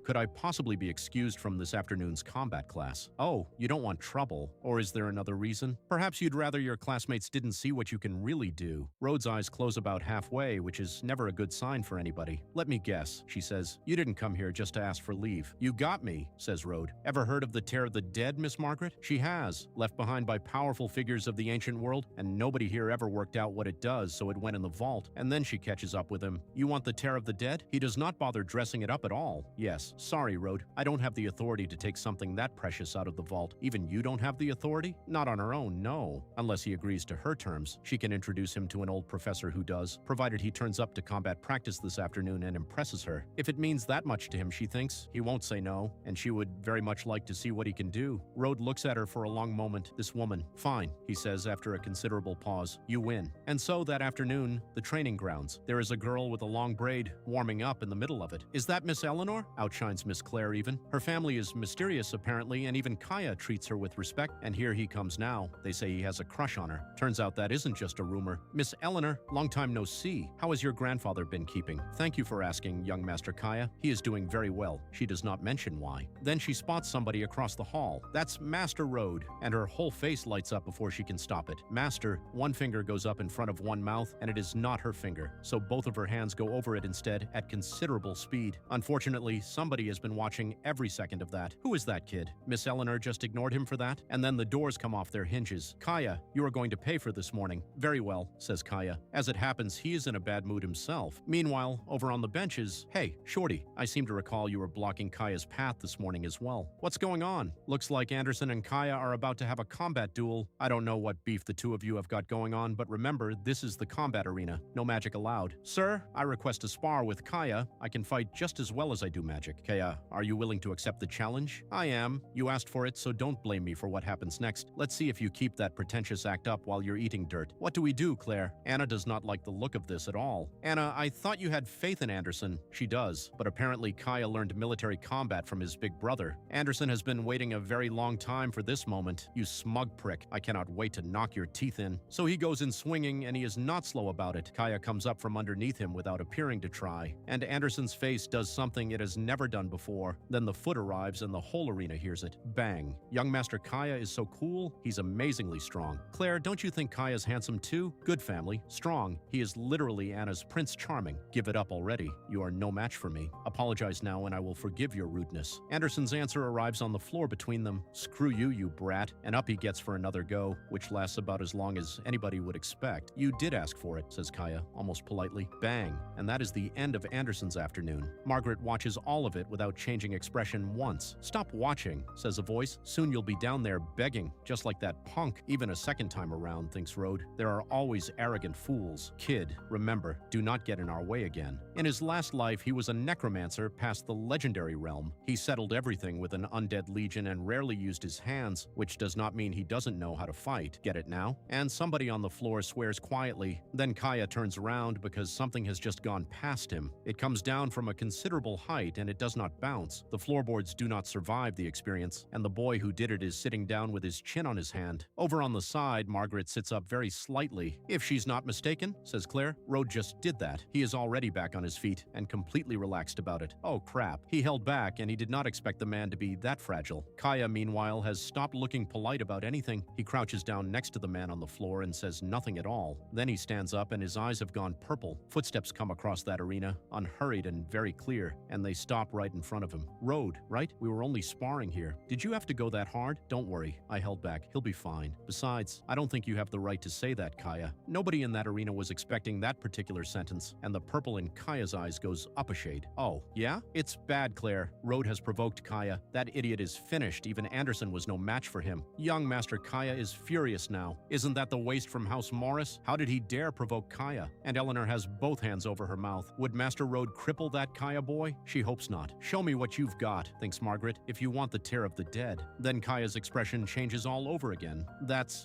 Could I possibly be excused from this afternoon's combat class? Oh, you don't want trouble. Or is there another reason? Perhaps you'd rather your classmates didn't see what you can really do. Rode's eyes close about halfway, which is never a good sign for anybody. Let me guess, she says. You didn't come here just to ask for leave. You got me, says Rode. Ever heard of the Tear of the Dead, Miss Margaret? She has. Left behind by powerful figures of the ancient world, and nobody here ever worked out what it does, so it went in the vault. And then she catches up with him. You want the Tear of the Dead? He does not bother dressing it up at all. Yes, sorry, Rode. I don't have the authority to take something that precious out of the vault. Even you don't have the authority? Not on her own, no. Unless he agrees to her terms, she can introduce him to an old old professor who does, provided he turns up to combat practice this afternoon and impresses her. If it means that much to him, she thinks, he won't say no, and she would very much like to see what he can do. Rode looks at her for a long moment. This woman. Fine, he says after a considerable pause. You win. And so that afternoon, the training grounds. There is a girl with a long braid, warming up in the middle of it. Is that Miss Eleanor? Outshines Miss Claire even. Her family is mysterious apparently, and even Kaya treats her with respect, and here he comes now. They say he has a crush on her. Turns out that isn't just a rumor. Miss Eleanor, long time no see. How has your grandfather been keeping? Thank you for asking, young Master Kaya. He is doing very well. She does not mention why. Then she spots somebody across the hall. That's Master Rode, and her whole face lights up before she can stop it. Master, one finger goes up in front of one mouth, and it is not her finger, so both of her hands go over it instead at considerable speed. Unfortunately, somebody has been watching every second of that. Who is that kid? Miss Eleanor just ignored him for that? And then the doors come off their hinges. Kaya, you are going to pay for this morning. Very well, says Kaya. As it happens, he is in a bad mood himself. Meanwhile, over on the benches, hey, Shorty, I seem to recall you were blocking Kaya's path this morning as well. What's going on? Looks like Anderson and Kaya are about to have a combat duel. I don't know what beef the two of you have got going on, but remember, this is the combat arena. No magic allowed. Sir, I request a spar with Kaya. I can fight just as well as I do magic. Kaya, are you willing to accept the challenge? I am. You asked for it, so don't blame me for what happens next. Let's see if you keep that pretentious act up while you're eating dirt. What do we do, Claire? Anna does not like the look of this at all. Anna, I thought you had faith in Anderson. She does, but apparently Kaya learned military combat from his big brother. Anderson has been waiting a very long time for this moment. You smug prick. I cannot wait to knock your teeth in. So he goes in swinging, and he is not slow about it. Kaya comes up from underneath him without appearing to try, and Anderson's face does something it has never done before. Then the foot arrives, and the whole arena hears it. Bang. Young Master Kaya is so cool, he's amazingly strong. Claire, don't you think Kaya's handsome too? Good family. Strong. He is literally Anna's Prince Charming. Give it up already. You are no match for me. Apologize now, and I will forgive your rudeness. Anderson's answer arrives on the floor between them. Screw you, you brat. And up he gets for another go, which lasts about as long as anybody would expect. You did ask for it, says Kaya, almost politely. Bang. And that is the end of Anderson's afternoon. Margaret watches all of it without changing expression once. Stop watching, says a voice. Soon you'll be down there begging, just like that punk. Even a second time around, thinks Rode. There are always arrogant fools. Kid, remember, do not get in our way again. In his last life, he was a necromancer past the legendary realm. He settled everything with an undead legion and rarely used his hands, which does not mean he doesn't know how to fight. Get it now? And somebody on the floor swears quietly. Then Kaya turns around because something has just gone past him. It comes down from a considerable height and it does not bounce. The floorboards do not survive the experience, and the boy who did it is sitting down with his chin on his hand. Over on the side, Margaret sits up very slightly. If she's not mistaken, says Claire, Rode just did that. He is already back on his feet and completely relaxed about it. Oh crap. He held back and he did not expect the man to be that fragile. Kaya, meanwhile, has stopped looking polite about anything. He crouches down next to the man on the floor and says nothing at all. Then he stands up and his eyes have gone purple. Footsteps come across that arena, unhurried and very clear, and they stop right in front of him. Rode, right? We were only sparring here. Did you have to go that hard? Don't worry. I held back. He'll be fine. Besides, I don't think you have the right to say that, Kaya. Nobody in that arena was expecting that particular sentence, and the purple in Kaya's eyes goes up a shade. Oh, yeah? It's bad, Claire. Rode has provoked Kaya. That idiot is finished. Even Anderson was no match for him. Young Master Kaya is furious now. Isn't that the waste from House Morris? How did he dare provoke Kaya? And Eleanor has both hands over her mouth. Would Master Rode cripple that Kaya boy? She hopes not. Show me what you've got, thinks Margaret, if you want the tear of the dead. Then Kaya's expression changes all over again.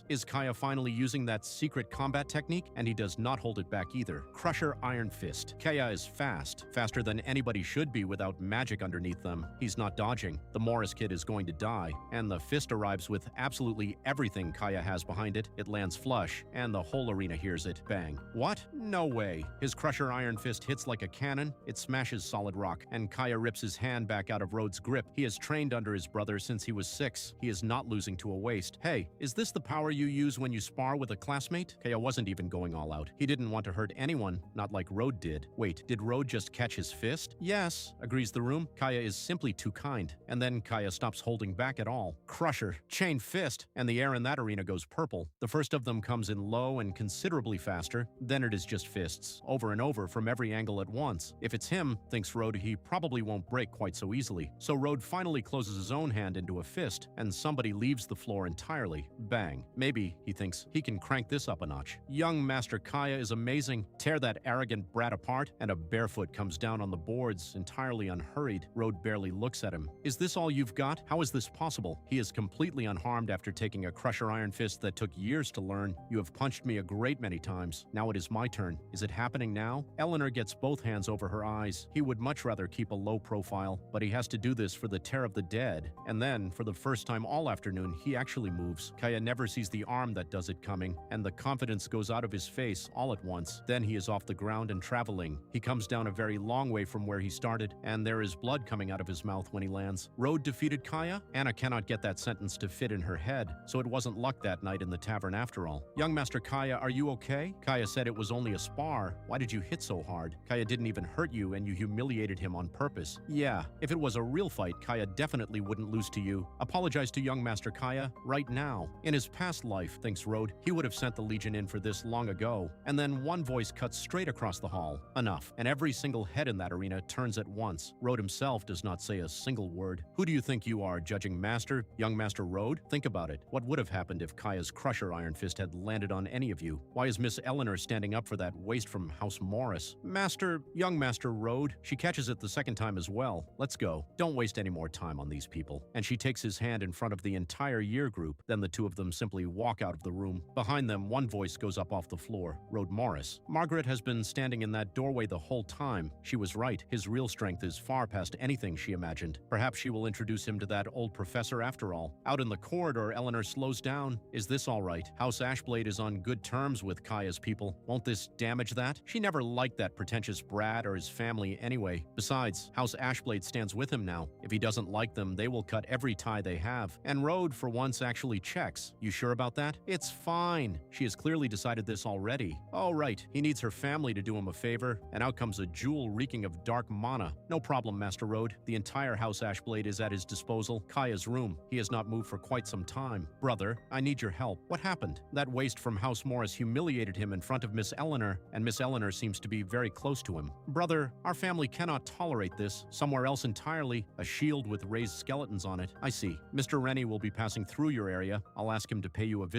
Is Kaya finally using that secret combat technique? And he does not hold it back either. Crusher Iron Fist. Kaya is fast. Faster than anybody should be without magic underneath them. He's not dodging. The Morris kid is going to die. And the fist arrives with absolutely everything Kaya has behind it. It lands flush, and the whole arena hears it. Bang. What? No way. His Crusher Iron Fist hits like a cannon. It smashes solid rock, and Kaya rips his hand back out of Rhodes' grip. He has trained under his brother since he was 6. He is not losing to a waste. Hey, is this the power you use when you spar with a classmate? Kaya wasn't even going all out. He didn't want to hurt anyone, not like Rode did. Wait, did Rode just catch his fist? Yes, agrees the room. Kaya is simply too kind. And then Kaya stops holding back at all. Crusher, chain fist, and the air in that arena goes purple. The first of them comes in low and considerably faster. Then it is just fists, over and over from every angle at once. If it's him, thinks Rode, he probably won't break quite so easily. So Rode finally closes his own hand into a fist, and somebody leaves the floor entirely. Bang. Maybe, he thinks, he can crank this up a notch. Young Young Master Kaya is amazing. Tear that arrogant brat apart, and a barefoot comes down on the boards, entirely unhurried. Rode barely looks at him. Is this all you've got? How is this possible? He is completely unharmed after taking a Crusher Iron Fist that took years to learn. You have punched me a great many times. Now it is my turn. Is it happening now? Eleanor gets both hands over her eyes. He would much rather keep a low profile, but he has to do this for the Tear of the Dead. And then, for the first time all afternoon, he actually moves. Kaya never sees the arm that does it coming, and the confidence goes out of his face all at once. Then he is off the ground and traveling. He comes down a very long way from where he started, and there is blood coming out of his mouth when he lands. Rode defeated Kaya? Anna cannot get that sentence to fit in her head, so it wasn't luck that night in the tavern after all. Young Master Kaya, are you okay? Kaya said it was only a spar. Why did you hit so hard? Kaya didn't even hurt you, and you humiliated him on purpose. Yeah, if it was a real fight, Kaya definitely wouldn't lose to you. Apologize to Young Master Kaya right now. In his past life, thinks Rode, he would have sent the Legion in for this long ago. And then one voice cuts straight across the hall. Enough. And every single head in that arena turns at once. Rode himself does not say a single word. Who do you think you are, judging Master? Young Master Rode? Think about it. What would have happened if Kaya's Crusher Iron Fist had landed on any of you? Why is Miss Eleanor standing up for that waste from House Morris? Master, Young Master Rode. She catches it the second time as well. Let's go. Don't waste any more time on these people. And she takes his hand in front of the entire year group. Then the two of them simply walk out of the room. Behind them, one voice goes up off the floor. Rode Morris. Margaret has been standing in that doorway the whole time. She was right. His real strength is far past anything she imagined. Perhaps she will introduce him to that old professor after all. Out in the corridor, Eleanor slows down. Is this all right? House Ashblade is on good terms with Kaya's people. Won't this damage that? She never liked that pretentious brat or his family anyway. Besides, House Ashblade stands with him now. If he doesn't like them, they will cut every tie they have. And Rode, for once, actually checks. You sure about that? It's fine. She has clearly decided this already. Oh, right. He needs her family to do him a favor, and out comes a jewel reeking of dark mana. No problem, Master Rode. The entire House Ashblade is at his disposal. Kaya's room. He has not moved for quite some time. Brother, I need your help. What happened? That waste from House Morris humiliated him in front of Miss Eleanor, and Miss Eleanor seems to be very close to him. Brother, our family cannot tolerate this. Somewhere else entirely, a shield with raised skeletons on it. I see. Mr. Renny will be passing through your area. I'll ask him to pay you a visit.